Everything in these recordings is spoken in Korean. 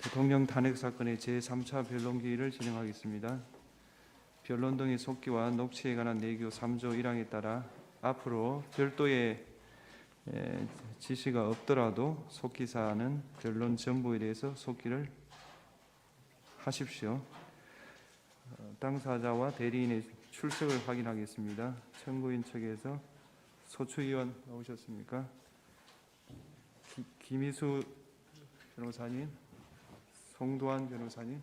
대통령 탄핵 사건의 제3차 변론기일을 진행하겠습니다. 변론 등의 속기와 녹취에 관한 내규 3조 1항에 따라 앞으로 별도의 지시가 없더라도 속기사항은 변론 전부에 대해서 속기를 하십시오. 당사자와 대리인의 출석을 확인하겠습니다. 청구인 측에서 소추위원 나오셨습니까? 김희수 변호사님, 송도환 변호사님,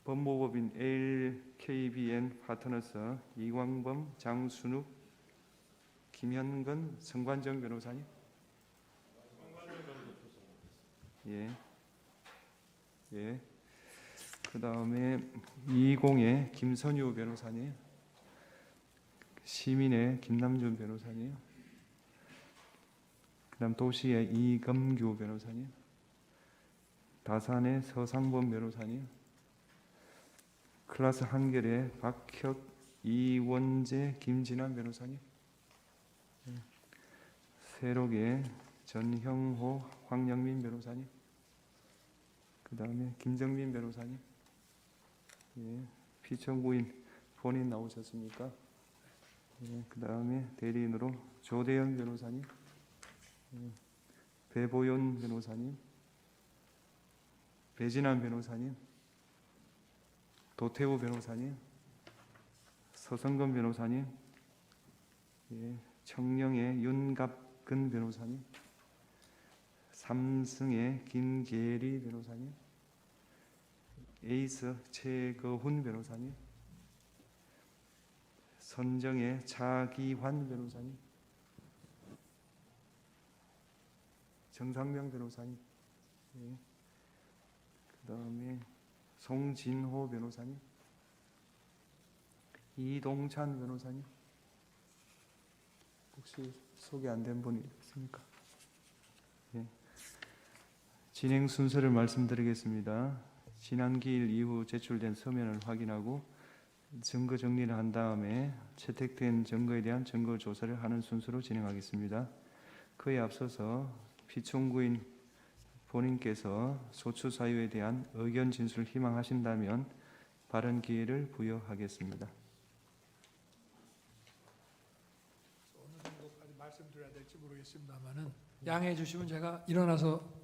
법무법인 LKBN 파트너스 이광범, 장순욱, 김현근, 성관정 변호사님. 예. 그 다음에 이공의 김선유 변호사님, 시민의 김남준 변호사님, 그 다음 도시의 이금규 변호사님, 다산의 서상범 변호사님, 클라스 한결의 박혁, 이원재, 김진환 변호사님, 세록의 전형호, 황영민 변호사님, 그 다음에 김정민 변호사님, 피청구인 본인 나오셨습니까? 그 다음에 대리인으로 조대현 변호사님, 배보연 변호사님, 배진환 변호사님, 도태우 변호사님, 서성근 변호사님, 청령의 윤갑근 변호사님, 삼승의 김계리 변호사님, 에이스 최거훈 변호사님, 선정의 차기환 변호사님, 정상명 변호사님, 그 다음에 송진호 변호사님, 이동찬 변호사님. 혹시 소개 안 된 분이 있습니까? 진행 순서를 말씀드리겠습니다. 지난 기일 이후 제출된 서면을 확인하고 증거 정리를 한 다음에 채택된 증거에 대한 증거 조사를 하는 순서로 진행하겠습니다. 그에 앞서서 피청구인 본인께서 소추 사유에 대한 의견 진술을 희망하신다면 발언 기회를 부여하겠습니다. 어느 정도까지 말씀드려야 될지 모르겠습니다만은 양해해 주시면 제가 일어나서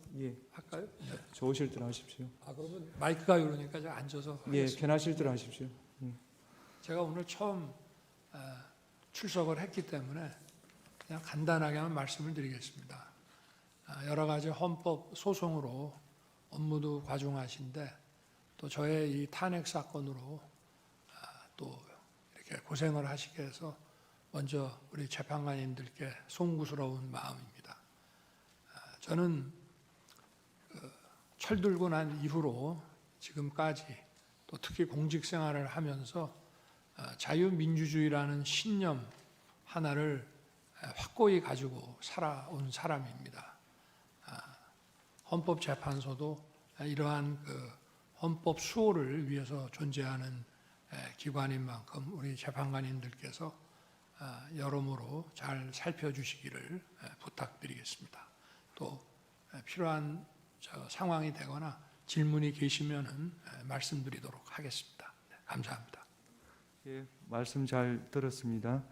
할까요? 네. 좋으실 대로 하십시오. 그러면 마이크가 이러니까 제가 앉아서 하겠습니다. 편하실 대로 하십시오. 제가 오늘 처음 출석을 했기 때문에 그냥 간단하게만 말씀을 드리겠습니다. 여러 가지 헌법 소송으로 업무도 과중하신데 또 저의 이 탄핵 사건으로 또 이렇게 고생을 하시게 해서 먼저 우리 재판관님들께 송구스러운 마음입니다. 저는 철들고 난 이후로 지금까지 또 특히 공직 생활을 하면서 자유민주주의라는 신념 하나를 확고히 가지고 살아온 사람입니다. 헌법재판소도 이러한 헌법 수호를 위해서 존재하는 기관인 만큼 우리 재판관님들께서 여러모로 잘 살펴주시기를 부탁드리겠습니다. 또 필요한 상황이 되거나 질문이 계시면은 말씀드리도록 하겠습니다. 감사합니다. 말씀 잘 들었습니다.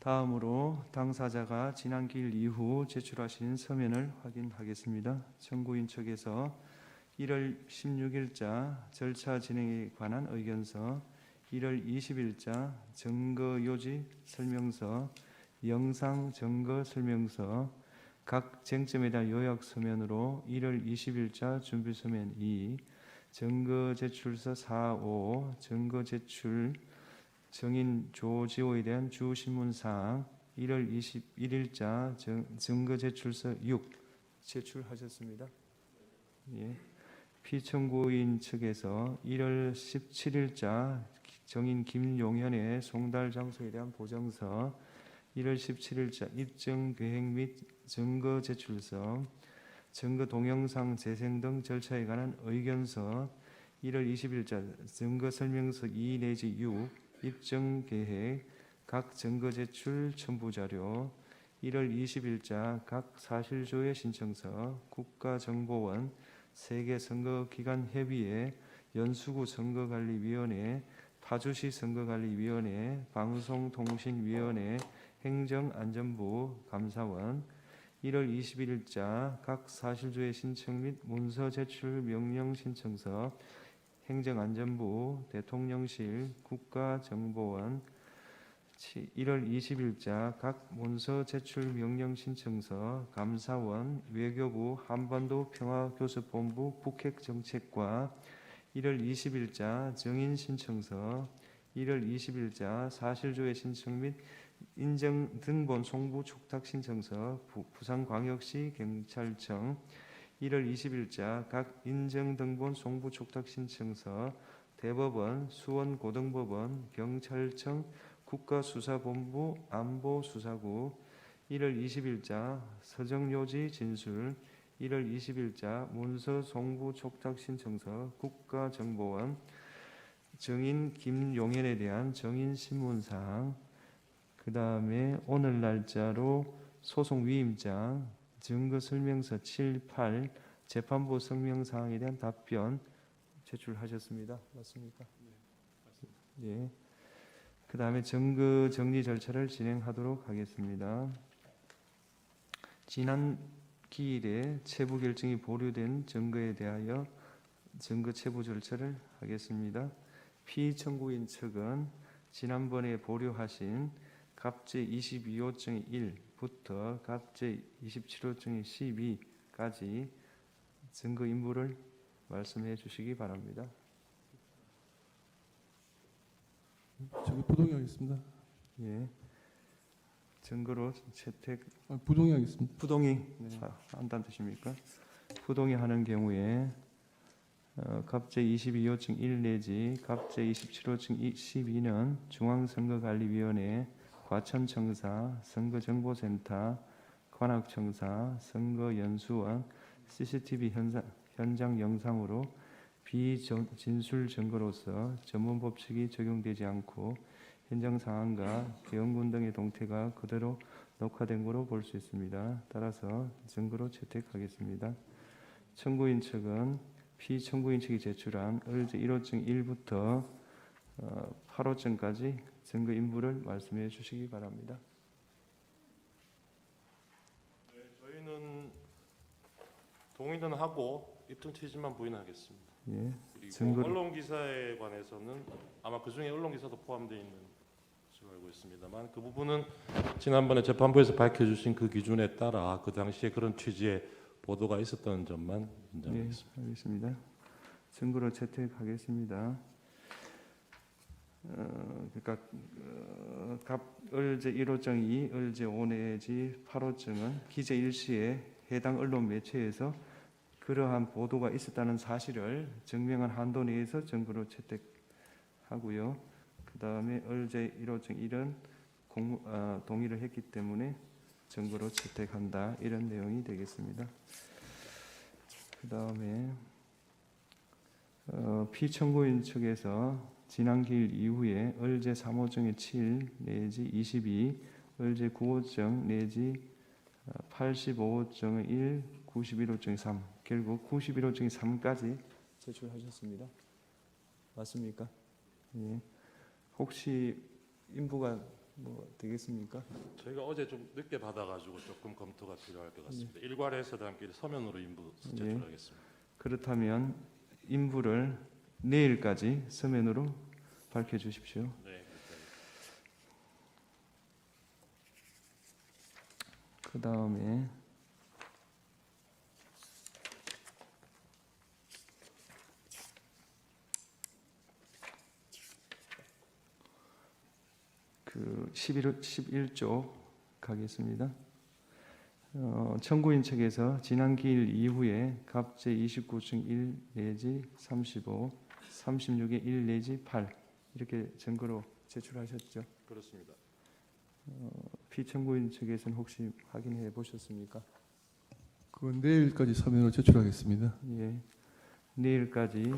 다음으로 당사자가 지난 기일 이후 제출하신 서면을 확인하겠습니다. 청구인 측에서 1월 16일자 절차 진행에 관한 의견서, 1월 20일자 증거 요지 설명서, 영상 증거 설명서, 각 쟁점에 대한 요약 서면으로 1월 20일자 준비 서면 2, 증거 제출서 4, 5, 증거 제출 정인 조지호에 대한 주신문사항 1월 21일자 증거 제출서 6 제출하셨습니다. 피청구인 측에서 1월 17일자 정인 김용현의 송달 장소에 대한 보정서, 1월 17일자 입증 계획 및 증거 제출서, 증거 동영상 재생 등 절차에 관한 의견서, 1월 20일자 증거 설명서 2 내지 6 입증 계획, 각 증거 제출 첨부 자료, 1월 20일자 각 사실조회 신청서, 국가정보원 세계 선거기관 협의회, 연수구 선거관리위원회, 파주시 선거관리위원회, 방송통신위원회, 행정안전부 감사원, 1월 21일자 각 사실조회 신청 및 문서 제출 명령 신청서 행정안전부, 대통령실, 국가정보원, 1월 20일자 각 문서 제출 명령 신청서 감사원, 외교부, 한반도 평화교섭본부 북핵정책과 1월 20일자 정인 신청서, 1월 20일자 사실조회 신청 및 인정 등본 송부 촉탁 신청서 부산광역시 경찰청, 1월 20일자 각 인정 등본 송부 촉탁 신청서 대법원, 수원고등법원, 경찰청, 국가수사본부, 안보수사국, 1월 20일자 서정요지 진술, 1월 20일자 문서 송부 촉탁 신청서 국가정보원, 정인 김용현에 대한 정인 신문사항, 그 다음에 오늘 날짜로 소송 위임장, 증거설명서 7, 8, 재판부 성명사항에 대한 답변 제출하셨습니다. 맞습니까? 네, 맞습니다. 예. 그 다음에 증거 정리 절차를 진행하도록 하겠습니다. 지난 기일에 체부 결정이 보류된 증거에 대하여 증거 체부 절차를 하겠습니다. 피청구인 측은 지난번에 보류하신 갑제 22호증 1부터 갑제 27호증 12까지 증거 인물을 말씀해 주시기 바랍니다. 저기 부동의하겠습니다. 예. 증거로 채택 부동의하겠습니다. 부동의 한다는 뜻입니까? 부동의 하는 경우에 갑제 22호증 1 내지 갑제 27호증 12는 중앙선거관리위원회, 과천청사, 선거정보센터, 관악청사, 선거연수원, CCTV 현장 영상으로 비진술 증거로서 전문법칙이 적용되지 않고 현장 상황과 개헌군 등의 동태가 그대로 녹화된 것으로 볼 수 있습니다. 따라서 증거로 채택하겠습니다. 청구인 측은 피청구인 측이 제출한 을제 1호증 1부터 8호증까지 증거 인물을 말씀해 주시기 바랍니다. 네, 저희는 동의는 하고 입증 취지만 부인하겠습니다. 예. 그리고 증거를- 언론 기사에 관해서는 아마 그 중에 언론 기사도 포함되어 있는 것으로 알고 있습니다만 그 부분은 지난번에 재판부에서 밝혀주신 그 기준에 따라 그 당시에 그런 취지의 보도가 있었던 점만 예, 인정하겠습니다. 알겠습니다. 증거로 채택하겠습니다. 그러니까 을제 1호증 2, 을제 5 내지 8호증은 기재 일시에 해당 언론 매체에서 그러한 보도가 있었다는 사실을 증명한 한도 내에서 증거로 채택하고요. 그 다음에 을제 1호증 1은 동의를 했기 때문에 증거로 채택한다, 이런 내용이 되겠습니다. 그 다음에 피청구인 측에서 지난 기일 이후에 을제 3호증의 7 내지 22, 을제 9호증 내지 85호증의 1, 91호증의 3, 결국 91호증의 3까지 제출하셨습니다. 맞습니까? 예. 혹시 인부가 되겠습니까? 저희가 어제 좀 늦게 받아가지고 조금 검토가 필요할 것 같습니다. 일괄해서 함께 서면으로 인부 제출하겠습니다. 그렇다면 인부를 내일까지 서면으로 밝혀주십시오. 네, 그 다음에 그 11조 가겠습니다. 청구인 측에서 지난 기일 이후에 갑제 29층 1 내지 35, 36의 1 내지 8 이렇게 증거로 제출하셨죠. 그렇습니다. 피청구인 측에서는 혹시 확인해 보셨습니까? 그건 내일까지 서면으로 제출하겠습니다. 예, 내일까지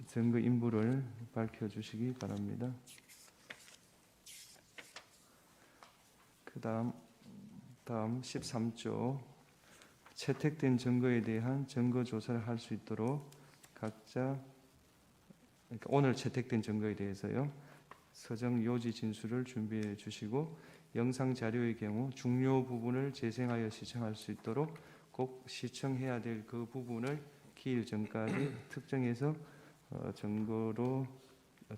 증거 인부를 밝혀주시기 바랍니다. 다음 13조 채택된 증거에 대한 증거 조사를 할 수 있도록 각자 그러니까 오늘 채택된 증거에 대해서요 서정 요지 진술을 준비해 주시고 영상 자료의 경우 중요 부분을 재생하여 시청할 수 있도록 꼭 시청해야 될 그 부분을 기일 전까지 특정해서 증거로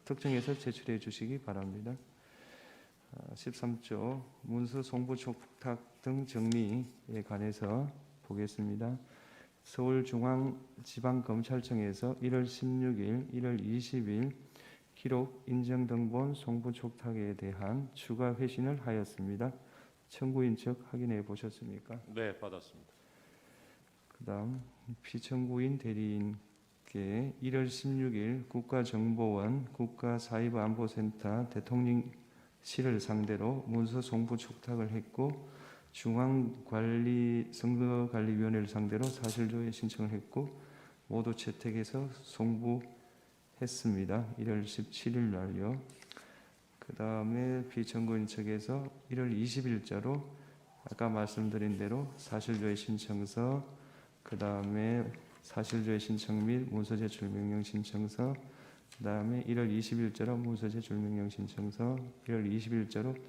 특정해서 제출해 주시기 바랍니다. 13조 문서 송부 촉탁 등 정리에 관해서 보겠습니다. 서울중앙지방검찰청에서 1월 16일, 1월 20일 기록 인정등본 송부 촉탁에 대한 추가 회신을 하였습니다. 청구인 측 확인해 보셨습니까? 네, 받았습니다. 그다음 피청구인 대리인께 1월 16일 국가정보원 국가사이버안보센터 대통령실을 상대로 문서 송부 촉탁을 했고 선거관리위원회를 상대로 사실조회 신청을 했고 모두 채택해서 송부했습니다. 1월 17일 날요. 그 다음에 피청구인 측에서 1월 20일자로 아까 말씀드린 대로 사실조회 신청서, 그 다음에 사실조회 신청 및 문서 제출 명령 신청서, 그 다음에 1월 20일자로 문서 제출 명령 신청서, 1월 20일자로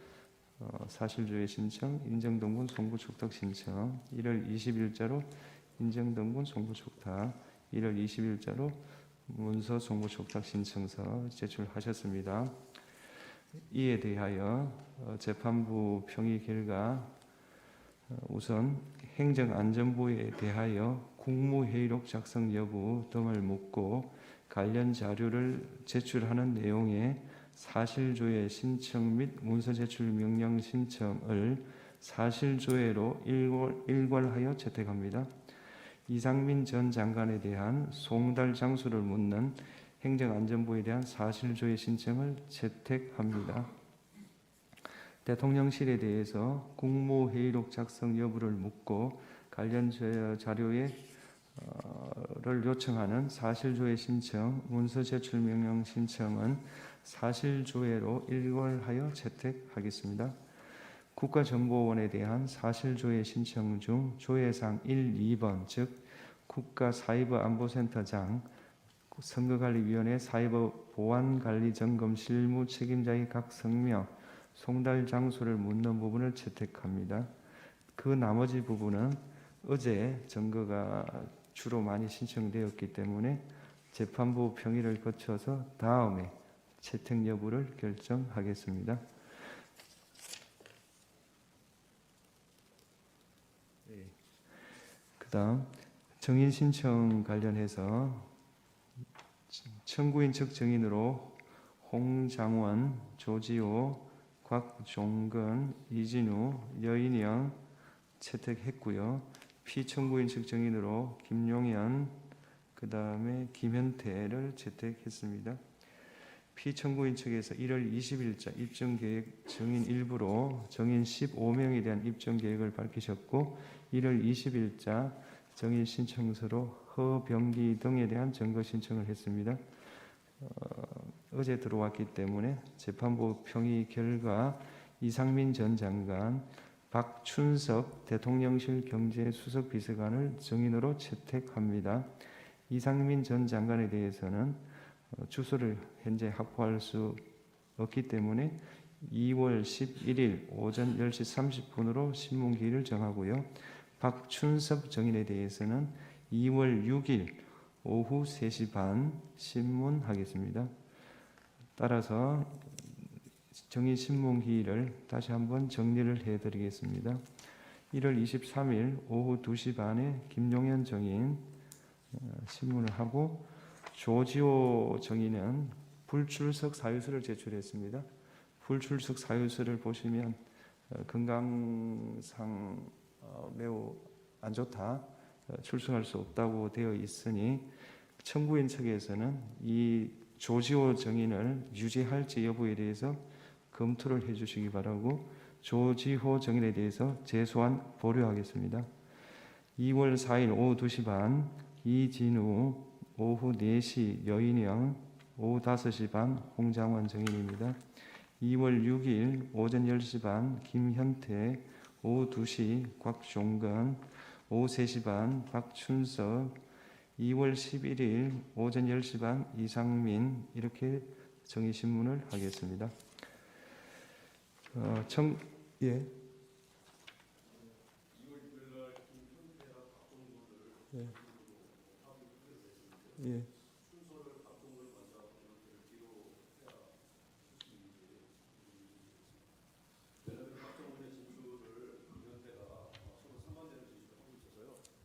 사실조회 신청, 인정등본 송부 촉탁 신청, 1월 20일자로 인정등본 송부 촉탁, 1월 20일자로 문서 송부 촉탁 신청서 제출하셨습니다. 이에 대하여 재판부 평의 결과 우선 행정안전부에 대하여 국무회의록 작성 여부 등을 묻고 관련 자료를 제출하는 내용의 사실조회 신청 및 문서 제출 명령 신청을 사실조회로 일괄하여 채택합니다. 이상민 전 장관에 대한 송달 장소를 묻는 행정안전부에 대한 사실조회 신청을 채택합니다. 대통령실에 대해서 국무회의록 작성 여부를 묻고 관련 자료를 요청하는 사실조회 신청, 문서 제출 명령 신청은 사실조회로 일괄하여 채택하겠습니다. 국가정보원에 대한 사실조회 신청 중 조회사항 1, 2번 즉 국가사이버안보센터장, 선거관리위원회 사이버보안관리점검 실무 책임자의 각 성명, 송달 장소를 묻는 부분을 채택합니다. 그 나머지 부분은 어제 증거가 주로 많이 신청되었기 때문에 재판부 평의를 거쳐서 다음에 채택 여부를 결정하겠습니다. 그다음 정인 신청 관련해서 청구인 측 정인으로 홍장원, 조지호, 곽종근, 이진우, 여인영 채택했고요. 피청구인 측 정인으로 김용현, 그 다음에 김현태를 채택했습니다. 피청구인 측에서 1월 20일자 입증계획 정인 일부로 정인 15명에 대한 입증계획을 밝히셨고 1월 20일자 정인 신청서로 허병기 등에 대한 증거 신청을 했습니다. 어제 들어왔기 때문에 재판부 평의 결과 이상민 전 장관, 박춘석 대통령실 경제수석 비서관을 정인으로 채택합니다. 이상민 전 장관에 대해서는 주소를 현재 확보할 수 없기 때문에 2월 11일 오전 10시 30분으로 신문기일을 정하고요. 박춘석 정인에 대해서는 2월 6일 오후 3시 반 신문하겠습니다. 따라서 정인 신문기일을 다시 한번 정리를 해드리겠습니다. 1월 23일 오후 2시 반에 김용현 정인 신문을 하고 조지호 정인은 불출석 사유서를 제출했습니다. 불출석 사유서를 보시면 건강상 매우 안 좋다, 출석할 수 없다고 되어 있으니 청구인 측에서는 이 조지호 정인을 유지할지 여부에 대해서 검토를 해주시기 바라고 조지호 정인에 대해서 재소한 보류하겠습니다. 2월 4일 오후 2시 반 이진우, 오후 4시 여인영, 오후 5시 반 홍장원 정인입니다. 2월 6일 오전 10시 반 김현태, 오후 2시 곽종근, 오후 3시 반 박춘석, 2월 11일 오전 10시 반 이상민, 이렇게 정의신문을 하겠습니다. 예. 예.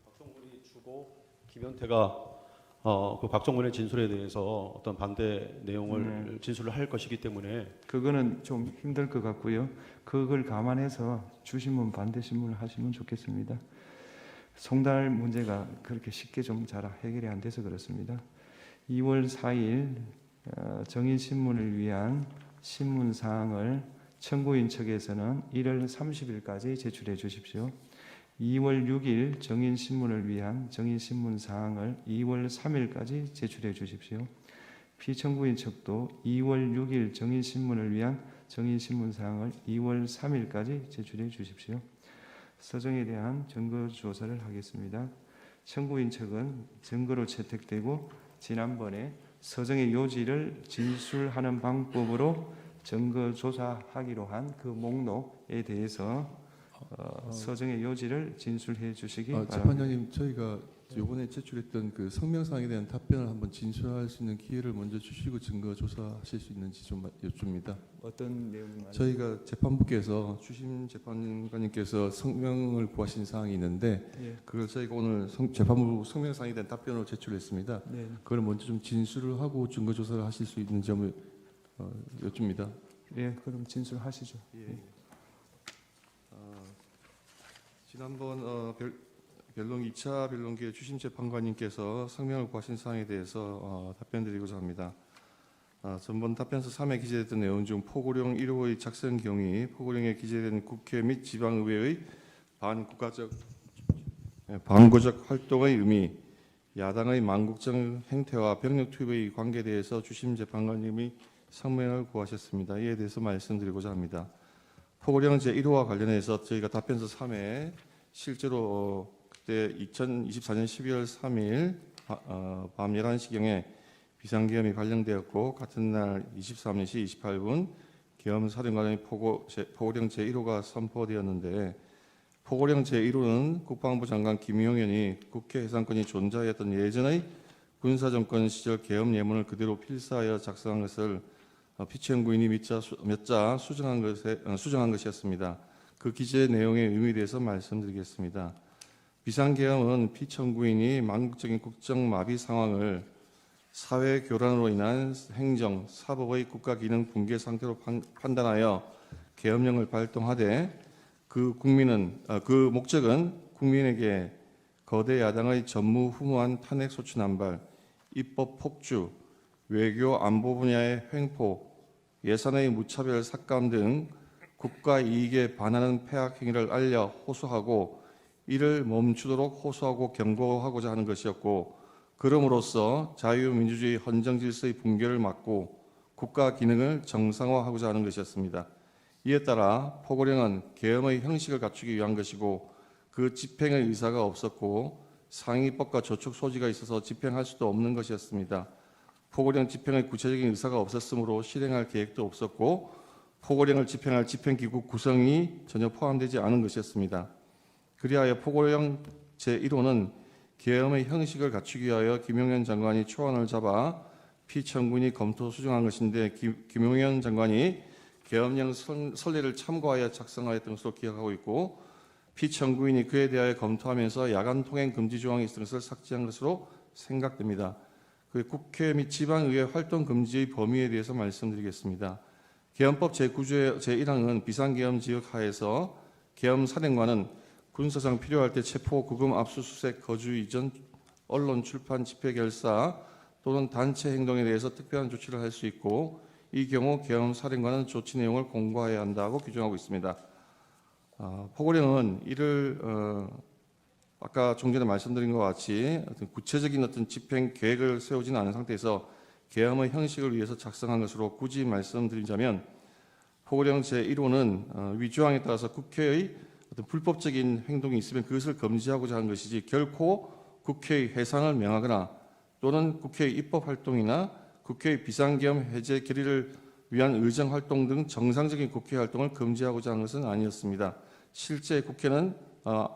박정훈이 주고 김현태가 그 박정훈의 진술에 대해서 어떤 반대 내용을 진술을 할 것이기 때문에 그거는 좀 힘들 것 같고요. 그걸 감안해서 주신문 반대 신문을 하시면 좋겠습니다. 송달 문제가 그렇게 쉽게 좀 잘 해결이 안 돼서 그렇습니다. 2월 4일 정인신문을 위한 신문 사항을 청구인 측에서는 1월 30일까지 제출해 주십시오. 2월 6일 정인신문을 위한 정인신문 사항을 2월 3일까지 제출해 주십시오. 피청구인 측도 2월 6일 정인신문을 위한 정인신문 사항을 2월 3일까지 제출해 주십시오. 서정에 대한 증거 조사를 하겠습니다. 청구인 측은 증거로 채택되고 지난번에 서정의 요지를 진술하는 방법으로 증거 조사하기로 한 그 목록에 대해서 서정의 요지를 진술해 주시기 바랍니다. 재판장님, 저희가 이번에 제출했던 그 성명사항에 대한 답변을 한번 진술할 수 있는 기회를 먼저 주시고 증거 조사하실 수 있는지 좀 여쭙니다. 어떤 내용이 저희가 재판부께서 주심 재판관님께서 성명을 구하신 사항이 있는데 예. 그걸 저희가 오늘 재판부 성명사항에 대한 답변으로 제출했습니다. 네. 그걸 먼저 좀 진술을 하고 증거 조사를 하실 수 있는 점을 여쭙니다. 예, 그럼 진술하시죠. 예. 지난번 변론 2차 변론기에 주심 재판관님께서 성명을 구하신 사항에 대해서 답변드리고자 합니다. 전번 답변서 3에 기재됐던 내용 중 포고령 1호의 작성 경위, 포고령에 기재된 국회 및 지방의회의 반구적 활동의 의미, 야당의 망국적 행태와 병력 투입의 관계에 대해서 주심 재판관님이 성명을 구하셨습니다. 이에 대해서 말씀드리고자 합니다. 포고령 제1호와 관련해서 저희가 답변서 3에 실제로 그때 2024년 12월 3일 밤 11시경에 비상계엄이 발령되었고 같은 날 23시 28분 계엄사령관의 포고령 제1호가 선포되었는데 포고령 제1호는 국방부 장관 김용현이 국회 해상권이 존재하였던 예전의 군사정권 시절 계엄 예문을 그대로 필사하여 작성한 것을 피청구인이 몇 자 수정한 것이었습니다. 그 기재 내용의 의미에 대해서 말씀드리겠습니다. 비상계엄은 피청구인이 망국적인 국정마비 상황을 사회 교란으로 인한 행정, 사법의 국가 기능 붕괴 상태로 판단하여 계엄령을 발동하되 그 목적은 국민에게 거대 야당의 전무후무한 탄핵 소추 남발, 입법 폭주, 외교 안보 분야의 횡포, 예산의 무차별 삭감 등 국가 이익에 반하는 폐악 행위를 알려 호소하고 이를 멈추도록 호소하고 경고하고자 하는 것이었고, 그럼으로써 자유민주주의 헌정 질서의 붕괴를 막고 국가 기능을 정상화하고자 하는 것이었습니다. 이에 따라 포고령은 계엄의 형식을 갖추기 위한 것이고 그 집행의 의사가 없었고 상위법과 저촉 소지가 있어서 집행할 수도 없는 것이었습니다. 포고령 집행의 구체적인 의사가 없었으므로 실행할 계획도 없었고 포고령을 집행할 집행기구 구성이 전혀 포함되지 않은 것이었습니다. 그리하여 포고령 제1호는 계엄의 형식을 갖추기 위하여 김용현 장관이 초안을 잡아 피청구인이 검토 수정한 것인데 김용현 장관이 계엄령 선례를 참고하여 작성하였던 것으로 기억하고 있고 피청구인이 그에 대하여 검토하면서 야간 통행 금지 조항이 있었던 것을 삭제한 것으로 생각됩니다. 그 국회 및 지방의회 활동 금지의 범위에 대해서 말씀드리겠습니다. 계엄법 제9조의 제1항은 비상계엄 지역 하에서 계엄 사령관은 군사상 필요할 때 체포, 구금, 압수수색, 거주 이전, 언론, 출판, 집회 결사 또는 단체 행동에 대해서 특별한 조치를 할 수 있고 이 경우 계엄 사령관은 조치 내용을 공고해야 한다고 규정하고 있습니다. 포고령은 이를 아까 좀 전에 말씀드린 것 같이 어떤 구체적인 어떤 집행 계획을 세우지는 않은 상태에서 계엄의 형식을 위해서 작성한 것으로 굳이 말씀드리자면 포고령 제1호는 위조항에 따라서 국회의 어떤 불법적인 행동이 있으면 그것을 금지하고자 하는 것이지 결코 국회의 해산을 명하거나 또는 국회의 입법 활동이나 국회의 비상계엄 해제 결의를 위한 의정 활동 등 정상적인 국회 활동을 금지하고자 하는 것은 아니었습니다. 실제 국회는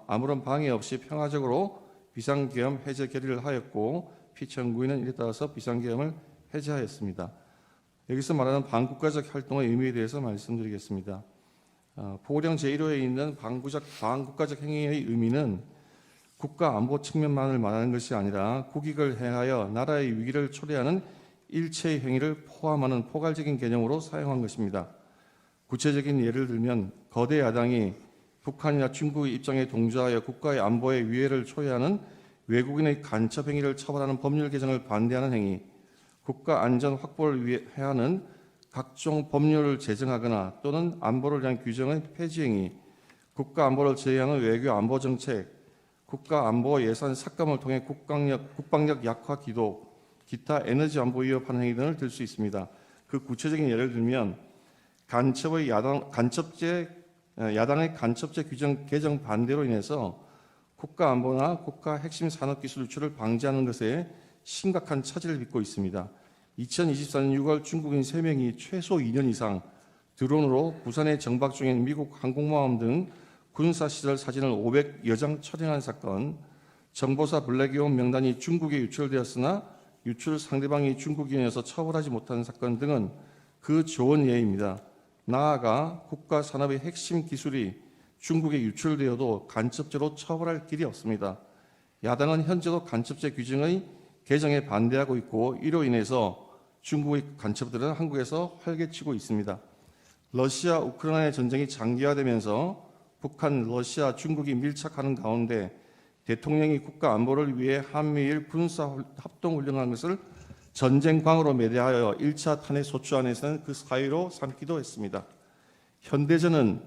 아무런 방해 없이 평화적으로 비상계엄 해제 결의를 하였고 피청구인은 이에 따라서 비상계엄을 해제하였습니다. 여기서 말하는 반국가적 활동의 의미에 대해서 말씀드리겠습니다. 보령 제1호에 있는 반국가적 행위의 의미는 국가 안보 측면만을 말하는 것이 아니라 국익을 행하여 나라의 위기를 초래하는 일체의 행위를 포함하는 포괄적인 개념으로 사용한 것입니다. 구체적인 예를 들면 거대 야당이 북한이나 중국의 입장에 동조하여 국가의 안보에 위해를 초래하는 외국인의 간첩 행위를 처벌하는 법률 개정을 반대하는 행위, 국가 안전 확보를 위해 하는 각종 법률을 제정하거나 또는 안보를 위한 규정의 폐지 행위, 국가 안보를 제외하는 외교 안보 정책, 국가 안보 예산 삭감을 통해 국방력 약화 기도, 기타 에너지 안보 위협하는 행위 등을 들 수 있습니다. 그 구체적인 예를 들면 야당의 간첩죄 규정 개정 반대로 인해서 국가 안보나 국가 핵심 산업 기술 유출을 방지하는 것에 심각한 차질을 빚고 있습니다. 2024년 6월 중국인 3명이 최소 2년 이상 드론으로 부산에 정박 중인 미국 항공모함 등 군사시설 사진을 500여 장 촬영한 사건, 정보사 블랙이온 명단이 중국에 유출되었으나 유출 상대방이 중국인이어서 처벌하지 못한 사건 등은 그 좋은 예입니다. 나아가 국가 산업의 핵심 기술이 중국에 유출되어도 간첩죄로 처벌할 길이 없습니다. 야당은 현재도 간첩죄 규정의 개정에 반대하고 있고 이로 인해서 중국의 간첩들은 한국에서 활개치고 있습니다. 러시아 우크라이나 전쟁이 장기화되면서 북한, 러시아, 중국이 밀착하는 가운데 대통령이 국가 안보를 위해 한미일 군사 합동훈련한 것을 전쟁광으로 매대하여 1차 탄핵 소추안에서는 그 사유로 삼기도 했습니다. 현대전은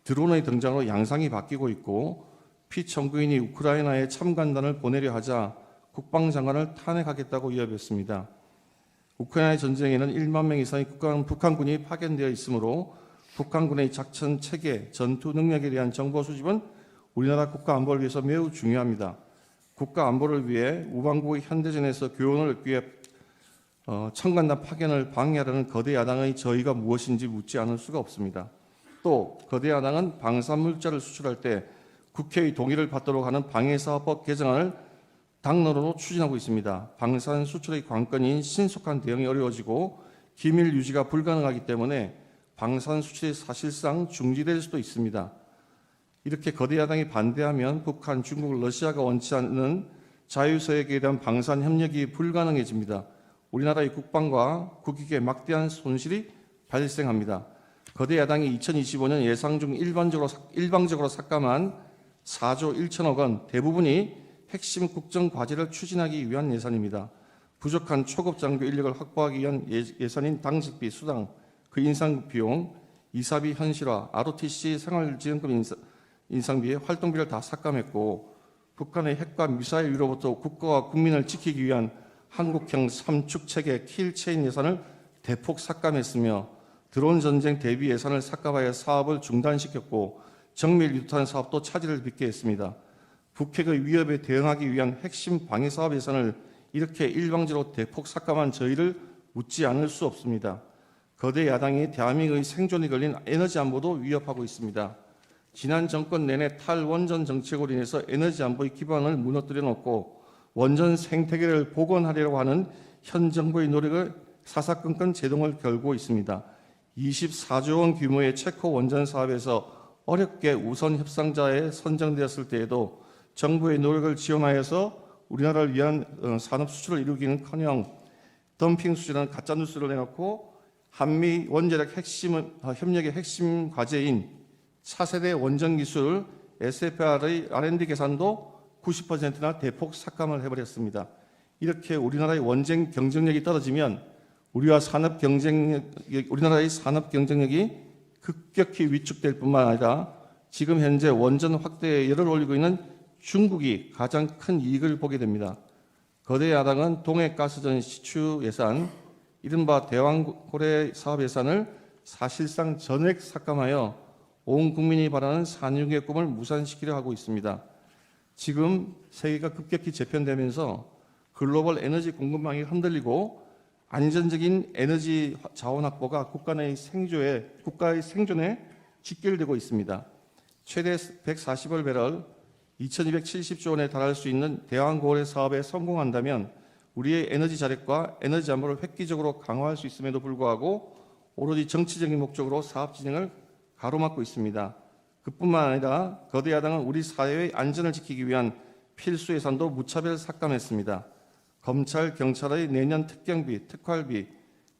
드론의 등장으로 양상이 바뀌고 있고 피청구인이 우크라이나에 참관단을 보내려 하자 국방장관을 탄핵하겠다고 위협했습니다. 우크라이나 전쟁에는 1만 명 이상의 북한군이 파견되어 있으므로 북한군의 작전 체계, 전투 능력에 대한 정보 수집은 우리나라 국가 안보를 위해서 매우 중요합니다. 국가 안보를 위해 우방국의 현대전에서 교훈을 얻기 위해 참관단 파견을 방해하려는 거대 야당의 저의가 무엇인지 묻지 않을 수가 없습니다. 또 거대 야당은 방산물자를 수출할 때 국회의 동의를 받도록 하는 방해사업법 개정안을 당론으로 추진하고 있습니다. 방산 수출의 관건인 신속한 대응이 어려워지고 기밀 유지가 불가능하기 때문에 방산 수출이 사실상 중지될 수도 있습니다. 이렇게 거대 야당이 반대하면 북한, 중국, 러시아가 원치 않는 자유서약에 대한 방산 협력이 불가능해집니다. 우리나라의 국방과 국익에 막대한 손실이 발생합니다. 거대 야당이 2025년 예상 중 일방적으로 삭감한 4조 1천억 원 대부분이 핵심 국정 과제를 추진하기 위한 예산입니다. 부족한 초급 장교 인력을 확보하기 위한 예산인 당직비, 수당, 그 인상 비용, 이사비 현실화, ROTC 생활지원금 인상비에 활동비를 다 삭감했고 북한의 핵과 미사일 위로부터 국가와 국민을 지키기 위한 한국형 3축 체계 킬체인 예산을 대폭 삭감했으며 드론 전쟁 대비 예산을 삭감하여 사업을 중단시켰고 정밀 유탄 사업도 차질을 빚게 했습니다. 북핵의 위협에 대응하기 위한 핵심 방위 사업 예산을 이렇게 일방적으로 대폭 삭감한 저희를 묻지 않을 수 없습니다. 거대 야당이 대한민국의 생존이 걸린 에너지 안보도 위협하고 있습니다. 지난 정권 내내 탈원전 정책으로 인해서 에너지 안보의 기반을 무너뜨려 놓고 원전 생태계를 복원하려고 하는 현 정부의 노력을 사사건건 제동을 걸고 있습니다. 24조 원 규모의 체코 원전 사업에서 어렵게 우선 협상자에 선정되었을 때에도 정부의 노력을 지원하여서 우리나라를 위한 산업 수출을 이루기는커녕 덤핑 수준의 가짜 뉴스를 내놓고 한미 원자력 협력의 핵심 과제인 차세대 원전 기술 SFR의 R&D 계산도 90%나 대폭 삭감을 해버렸습니다. 이렇게 우리나라의 원전 경쟁력이 떨어지면 우리나라의 산업 경쟁력이 급격히 위축될 뿐만 아니라 지금 현재 원전 확대에 열을 올리고 있는 중국이 가장 큰 이익을 보게 됩니다. 거대 야당은 동해가스전 시추 예산, 이른바 대왕고래 사업 예산을 사실상 전액 삭감하여 온 국민이 바라는 산유국의 꿈을 무산시키려 하고 있습니다. 지금 세계가 급격히 재편되면서 글로벌 에너지 공급망이 흔들리고 안전적인 에너지 자원 확보가 국가의 생존에 직결되고 있습니다. 최대 140월 2270조 원에 달할 수 있는 대왕고래 사업에 성공한다면 우리의 에너지 자력과 에너지 안보를 획기적으로 강화할 수 있음에도 불구하고 오로지 정치적인 목적으로 사업 진행을 가로막고 있습니다. 그뿐만 아니라 거대 야당은 우리 사회의 안전을 지키기 위한 필수 예산도 무차별 삭감했습니다. 검찰, 경찰의 내년 특경비, 특활비,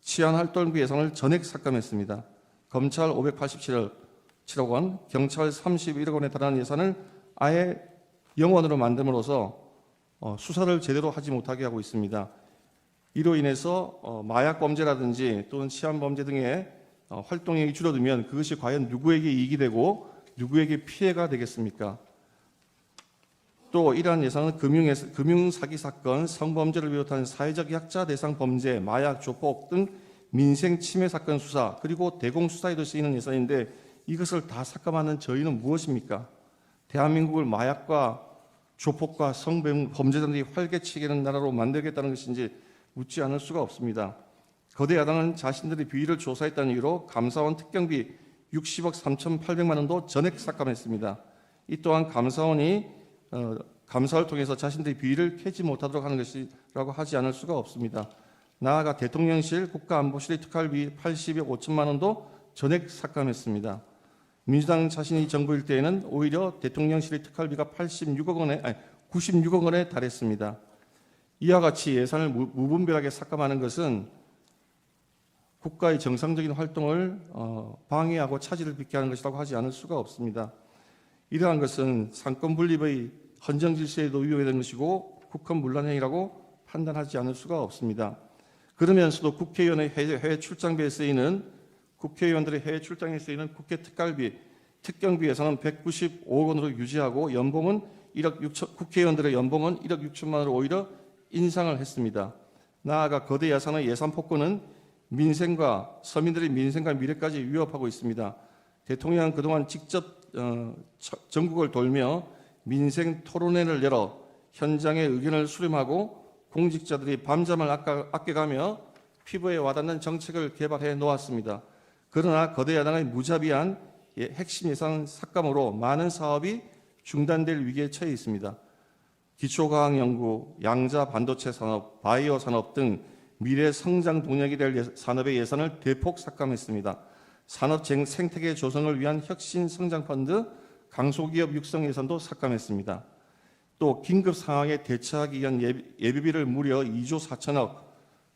치안활동비 예산을 전액 삭감했습니다. 검찰 587억 원, 경찰 31억 원에 달하는 예산을 아예 영원으로 만듦으로써 수사를 제대로 하지 못하게 하고 있습니다. 이로 인해서 마약 범죄라든지 또는 치안 범죄 등의 활동이 줄어들면 그것이 과연 누구에게 이익이 되고 누구에게 피해가 되겠습니까? 또 이러한 예산은 금융사기 사건, 성범죄를 비롯한 사회적 약자 대상 범죄, 마약, 조폭 등 민생 침해 사건 수사 그리고 대공 수사에도 쓰이는 예산인데 이것을 다 삭감하는 저희는 무엇입니까? 대한민국을 마약과 조폭과 성범죄자들이 활개치기는 나라로 만들겠다는 것인지 묻지 않을 수가 없습니다. 거대 야당은 자신들이 비위를 조사했다는 이유로 감사원 특경비 60억 3,800만 원도 전액 삭감했습니다. 이 또한 감사원이 감사를 통해서 자신들의 비위를 캐지 못하도록 하는 것이라고 하지 않을 수가 없습니다. 나아가 대통령실, 국가안보실의 특활비 80억 5천만 원도 전액 삭감했습니다. 민주당 자신이 정부일 때에는 오히려 대통령실의 특활비가 96억 원에 달했습니다. 이와 같이 예산을 무분별하게 삭감하는 것은 국가의 정상적인 활동을 방해하고 차질을 빚게 하는 것이라고 하지 않을 수가 없습니다. 이러한 것은 상권 분립의 헌정 질서에도 위협이 되는 것이고 국헌문란행위라고 판단하지 않을 수가 없습니다. 그러면서도 국회의원의 해외 출장비에 쓰이는 국회의원들의 해외 출장에 쓰이는 국회 특갈비, 특경비 예산은 195억 원으로 유지하고 연봉은 1억 6천, 국회의원들의 연봉은 1억 6천만 원으로 오히려 인상을 했습니다. 나아가 거대 예산의 예산 폭거는 민생과 서민들의 민생과 미래까지 위협하고 있습니다. 대통령은 그동안 직접 전국을 돌며 민생 토론회를 열어 현장의 의견을 수렴하고 공직자들이 밤잠을 아껴가며 피부에 와닿는 정책을 개발해 놓았습니다. 그러나 거대 야당의 무자비한 핵심 예산 삭감으로 많은 사업이 중단될 위기에 처해 있습니다. 기초과학연구, 양자 반도체 산업, 바이오 산업 등 미래 성장 동력이 될 산업의 예산을 대폭 삭감했습니다. 산업 생태계 조성을 위한 혁신 성장 펀드, 강소기업 육성 예산도 삭감했습니다. 또 긴급 상황에 대처하기 위한 예비비를 무려 2조 4천억,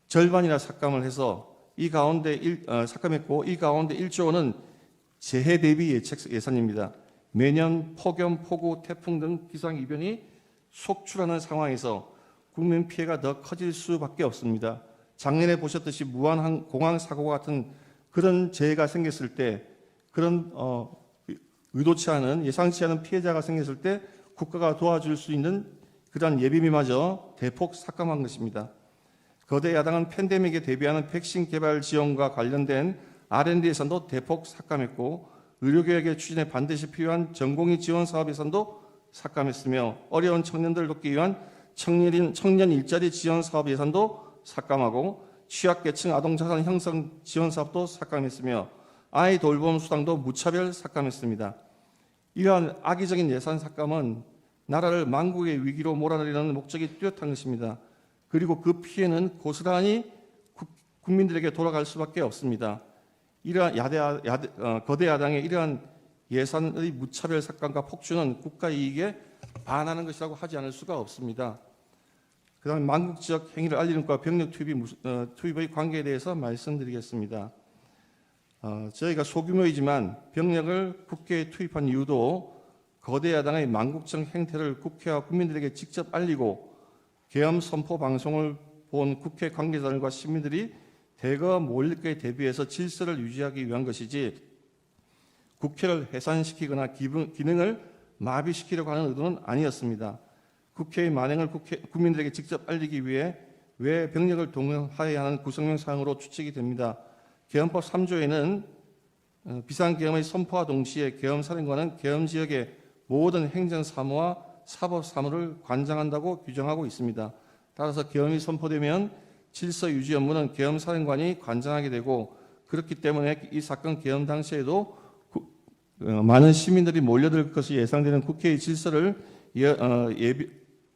절반이나 삭감을 해서 삭감했고 이 가운데 1조 원은 재해 대비 예산입니다. 매년 폭염, 폭우, 태풍 등 기상이변이 속출하는 상황에서 국민 피해가 더 커질 수밖에 없습니다. 작년에 보셨듯이 무한공항 사고와 같은 그런 재해가 생겼을 때 그런 의도치 않은 예상치 않은 피해자가 생겼을 때 국가가 도와줄 수 있는 그러한 예비비마저 대폭 삭감한 것입니다. 거대 야당은 팬데믹에 대비하는 백신 개발 지원과 관련된 R&D 예산도 대폭 삭감했고 의료개혁의 추진에 반드시 필요한 전공의 지원 사업 예산도 삭감했으며 어려운 청년들을 돕기 위한 청년 일자리 지원 사업 예산도 삭감하고 취약계층 아동자산 형성 지원 사업도 삭감했으며 아이 돌봄 수당도 무차별 삭감했습니다. 이러한 악의적인 예산 삭감은 나라를 망국의 위기로 몰아내려는 목적이 뚜렷한 것입니다. 그리고 그 피해는 고스란히 국민들에게 돌아갈 수밖에 없습니다. 이러한 거대 야당의 이러한 예산의 무차별 삭감과 폭주는 국가 이익에 반하는 것이라고 하지 않을 수가 없습니다. 그다음에 망국지역 행위를 알리는 것과 병력 투입의 관계에 대해서 말씀드리겠습니다. 저희가 소규모이지만 병력을 국회에 투입한 이유도 거대 야당의 망국적 행태를 국회와 국민들에게 직접 알리고 계엄 선포 방송을 본 국회 관계자들과 시민들이 대거 몰릴 것에 대비해서 질서를 유지하기 위한 것이지 국회를 해산시키거나 기능을 마비시키려고 하는 의도는 아니었습니다. 국회의 만행을 국민들에게 직접 알리기 위해 왜 병력을 동원하여야 하는 구성명 사항으로 추측이 됩니다. 개헌법 3조에는 비상계엄의 선포와 동시에 계엄사령관은 계엄 지역의 모든 행정사무와 사법사무를 관장한다고 규정하고 있습니다. 따라서 계엄이 선포되면 질서 유지 업무는 계엄사령관이 관장하게 되고, 그렇기 때문에 이 사건 계엄 당시에도 많은 시민들이 몰려들 것이 예상되는 국회의 질서를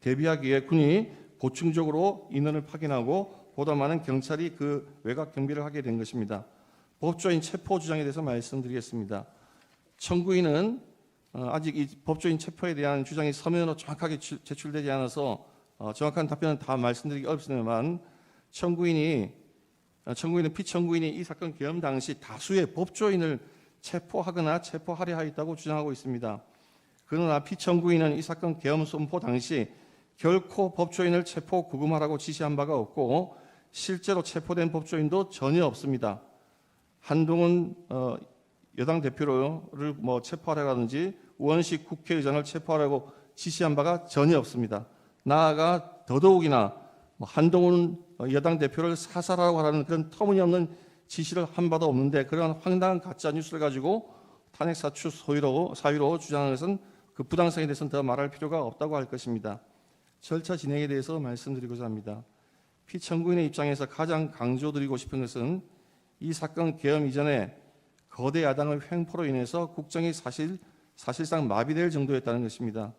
대비하기 위해 군이 보충적으로 인원을 파견하고 보다 많은 경찰이 그 외곽 경비를 하게 된 것입니다. 법조인 체포 주장에 대해서 말씀드리겠습니다. 청구인은 아직 이 법조인 체포에 대한 주장이 서면으로 정확하게 제출되지 않아서 정확한 답변은 다 말씀드리기 어렵습니다만, 청구인은 피청구인이 이 사건 계엄 당시 다수의 법조인을 체포하거나 체포하려 하였다고 주장하고 있습니다. 그러나 피청구인은 이 사건 계엄 선포 당시 결코 법조인을 체포 구금하라고 지시한 바가 없고, 실제로 체포된 법조인도 전혀 없습니다. 한동훈 여당 대표를 체포하라든지 우원식 국회의장을 체포하라고 지시한 바가 전혀 없습니다. 나아가 더더욱이나 한동훈 여당 대표를 사살하라고 하라는 그런 터무니없는 지시를 한 바도 없는데, 그런 황당한 가짜 뉴스를 가지고 탄핵 사유 사유로 주장하는 것은 그 부당성에 대해서는 더 말할 필요가 없다고 할 것입니다. 절차 진행에 대해서 말씀드리고자 합니다. 피청구인의 입장에서 가장 강조드리고 싶은 것은 이 사건 계엄 이전에 거대 야당의 횡포로 인해서 국정이 사실상 마비될 정도였다는 것입니다.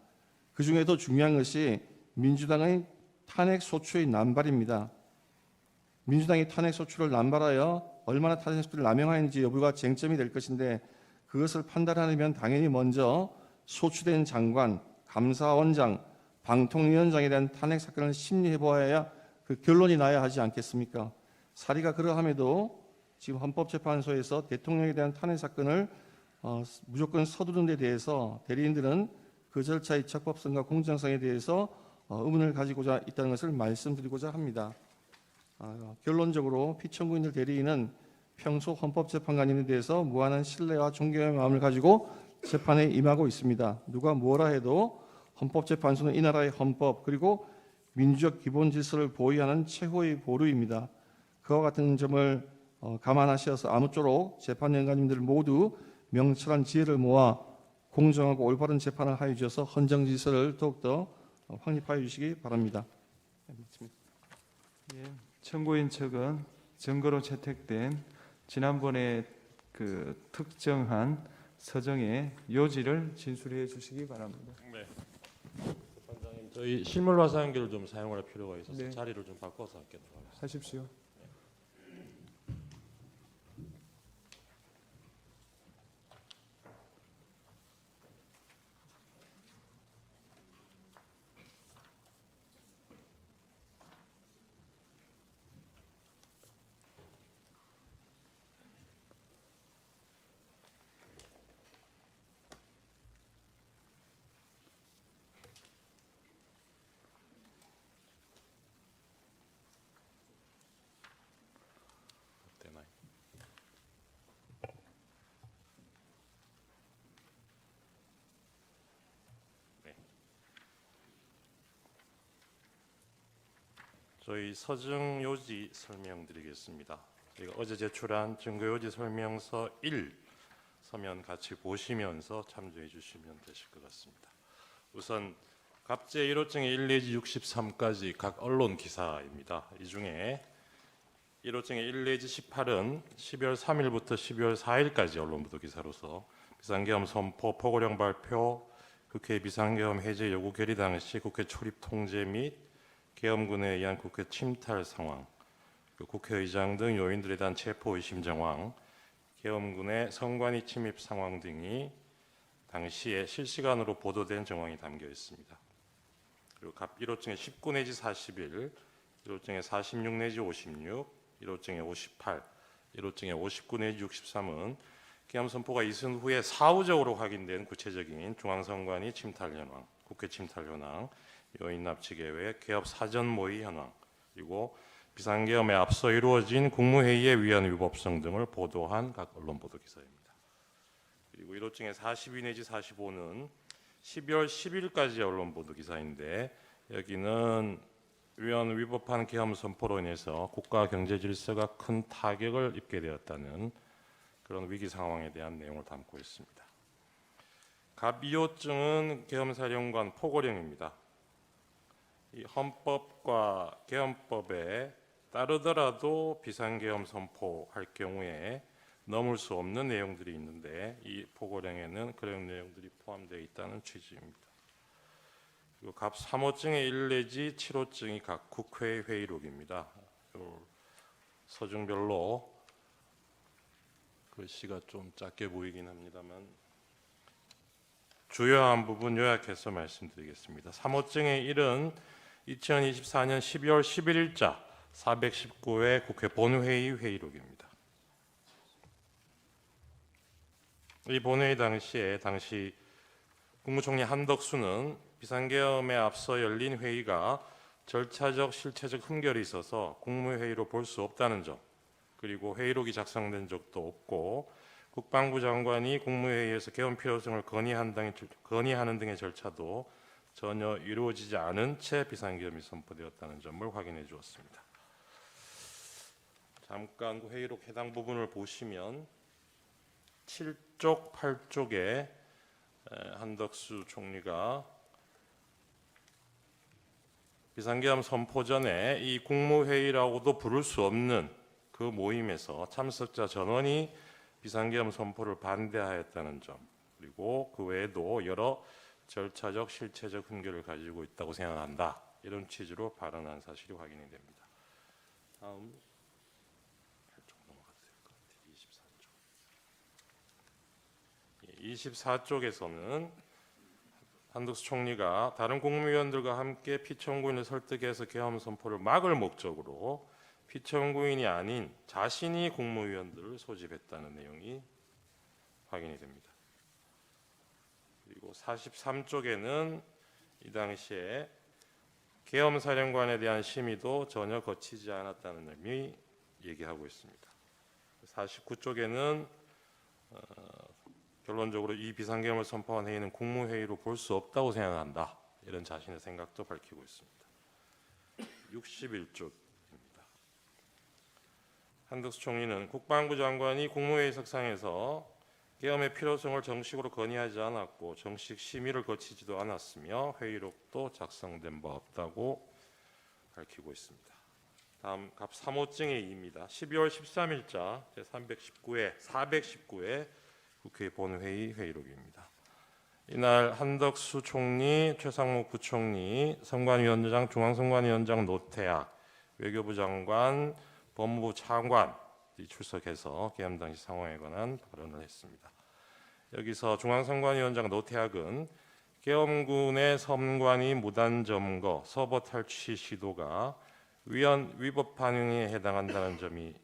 그 중에도 중요한 것이 민주당의 탄핵 소추의 남발입니다. 민주당이 탄핵 소추를 남발하여 얼마나 탄핵 소추를 남용하는지 여부가 쟁점이 될 것인데, 그것을 판단하려면 당연히 먼저 소추된 장관, 감사원장, 방통위원장에 대한 탄핵 사건을 심리해 보아야 그 결론이 나야 하지 않겠습니까? 사리가 그러함에도 지금 헌법재판소에서 대통령에 대한 탄핵 사건을 무조건 서두른 데 대해서 대리인들은 그 절차의 적법성과 공정성에 대해서 의문을 가지고자 있다는 것을 말씀드리고자 합니다. 결론적으로 피청구인들 대리인은 평소 헌법재판관인에 대해서 무한한 신뢰와 존경의 마음을 가지고 재판에 임하고 있습니다. 누가 뭐라 해도 헌법재판소는 이 나라의 헌법 그리고 민주적 기본 질서를 보위하는 최고의 보루입니다. 그와 같은 점을 감안하셔서 아무쪼록 재판연관님들 모두 명철한 지혜를 모아 공정하고 올바른 재판을 하여 주셔서 헌정 질서를 더욱더 확립하여 주시기 바랍니다. 예, 청구인 측은 증거로 채택된 지난번에 그 특정한 서정의 요지를 진술해 주시기 바랍니다. 네. 재판장님, 저희 실물 화상기를 좀 사용할 필요가 있어서 네. 자리를 좀 바꿔서 하겠도록 하겠습니다. 하십시오. 되나요? 네. 저희 서증 요지 설명드리겠습니다. 저희가 어제 제출한 증거 요지 설명서 1 서면 같이 보시면서 참조해 주시면 되실 것 같습니다. 우선 갑제 1호증의 1 내지 63까지 각 언론 기사입니다. 이 중에 1호증의 1 내지 18은 12월 3일부터 12월 4일까지 언론 보도 기사로서 비상계엄 선포, 포고령 발표, 국회 비상계엄 해제 요구 결의 당시 국회 출입 통제 및 계엄군에 의한 국회 침탈 상황, 국회의장 등 요인들에 대한 체포 의심 정황, 계엄군의 선관위 침입 상황 등이 당시에 실시간으로 보도된 정황이 담겨 있습니다. 그리고 갑 1호증의 19 내지 41, 1호증의 46 내지 56, 1호증의 58, 1호증의 59 내지 63은 계엄 선포가 있은 후에 사후적으로 확인된 구체적인 중앙선관위 침탈 현황, 국회 침탈 현황, 요인 납치 계획, 개업 사전 모의 현황, 그리고 비상계엄에 앞서 이루어진 국무회의에 위한 위법성 등을 보도한 각 언론 보도 기사입니다. 그리고 1호증의 42 내지 45는 12월 10일까지 언론 보도 기사인데, 여기는 위헌 위법한 계엄 선포로 인해서 국가 경제 질서가 큰 타격을 입게 되었다는 그런 위기 상황에 대한 내용을 담고 있습니다. 갑 2호증은 계엄사령관 포고령입니다. 이 헌법과 계엄법에 따르더라도 비상계엄 선포할 경우에 넘을 수 없는 내용들이 있는데 이 포고령에는 그런 내용들이 포함되어 있다는 취지입니다. 그리고 갑 3호증의 1 내지 7호증이 각 국회 회의록입니다. 서중별로 글씨가 좀 작게 보이긴 합니다만 주요한 부분 요약해서 말씀드리겠습니다. 3호증의 1은 2024년 12월 11일자 419회 국회 본회의 회의록입니다. 이 본회의 당시 국무총리 한덕수는 비상계엄에 앞서 열린 회의가 절차적 실체적 흠결이 있어서 국무회의로 볼 수 없다는 점, 그리고 회의록이 작성된 적도 없고 국방부 장관이 국무회의에서 계엄 필요성을 건의하는 등의 절차도 전혀 이루어지지 않은 채 비상계엄이 선포되었다는 점을 확인해 주었습니다. 잠깐 그 회의록 해당 부분을 보시면 7쪽, 8쪽에 한덕수 총리가 비상계엄 선포 전에 이 국무회의라고도 부를 수 없는 그 모임에서 참석자 전원이 비상계엄 선포를 반대하였다는 점, 그리고 그 외에도 여러 절차적 실체적 흠결을 가지고 있다고 생각한다, 이런 취지로 발언한 사실이 확인이 됩니다. 다음 8쪽 넘어가도 될 것 같아요. 24쪽에서는 한덕수 총리가 다른 국무위원들과 함께 피청구인을 설득해서 계엄 선포를 막을 목적으로 피청구인이 아닌 자신이 국무위원들을 소집했다는 내용이 확인이 됩니다. 그리고 43쪽에는 이 당시에 계엄사령관에 대한 심의도 전혀 거치지 않았다는 의미 얘기하고 있습니다. 49쪽에는 결론적으로 이 비상계엄을 선포한 회의는 국무회의로 볼 수 없다고 생각한다, 이런 자신의 생각도 밝히고 있습니다. 61쪽입니다. 한덕수 총리는 국방부 장관이 국무회의 석상에서 계엄의 필요성을 정식으로 건의하지 않았고 정식 심의를 거치지도 않았으며 회의록도 작성된 바 없다고 밝히고 있습니다. 다음 갑 3호증의 2입니다. 12월 13일자 제319회 419회 국회 본회의 회의록입니다. 이날 한덕수 총리, 최상목 부총리, 선관위원장, 중앙선관위원장 노태악, 외교부 장관, 법무부 차관이 출석해서 계엄 당시 상황에 관한 발언을 했습니다. 여기서 중앙선관위원장 노태악은 계엄군의 선관위 무단 점거, 서버 탈취 시도가 위법 반응에 해당한다는 점이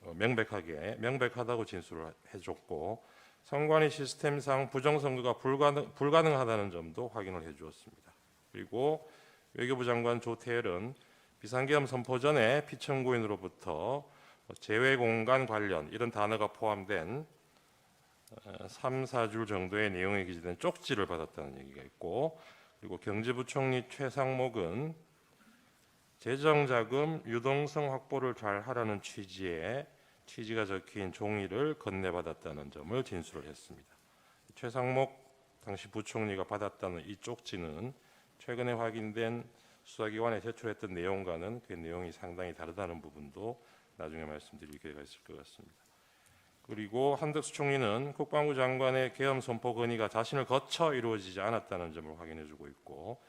명백하다고 진술을 해줬고, 선관위 시스템상 부정선거가 불가능하다는 점도 확인을 해주었습니다. 그리고 외교부 장관 조태열은 비상계엄 선포 전에 피청구인으로부터 제외공간 관련 이런 단어가 포함된 3, 4줄 정도의 내용이 기재된 쪽지를 받았다는 얘기가 있고, 그리고 경제부총리 최상목은 재정자금 유동성 확보를 잘 하라는 취지가 적힌 종이를 건네받았다는 점을 진술을 했습니다. 최상목 당시 부총리가 받았다는 이 쪽지는 최근에 확인된 수사기관에 제출했던 내용과는 그 내용이 상당히 다르다는 부분도 나중에 말씀드릴 기회가 있을 것 같습니다. 그리고 한덕수 총리는 국방부 장관의 계엄 선포 건의가 자신을 거쳐 이루어지지 않았다는 점을 확인해주고 있고,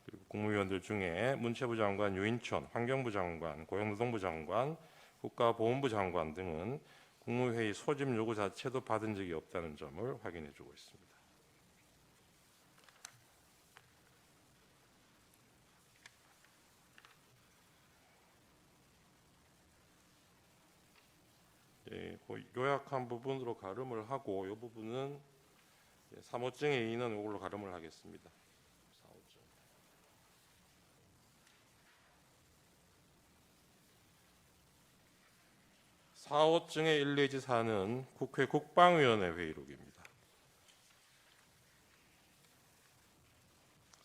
그리고 국무위원들 중에 문체부 장관 유인촌, 환경부 장관, 고용노동부 장관, 국가보훈부 장관 등은 국무회의 소집 요구 자체도 받은 적이 없다는 점을 확인해주고 있습니다. 요약한 부분으로 가름을 하고, 이 부분은 3호증의 2는 이걸로 가름을 하겠습니다. 4호증의 1 내지 4는 국회 국방위원회 회의록입니다.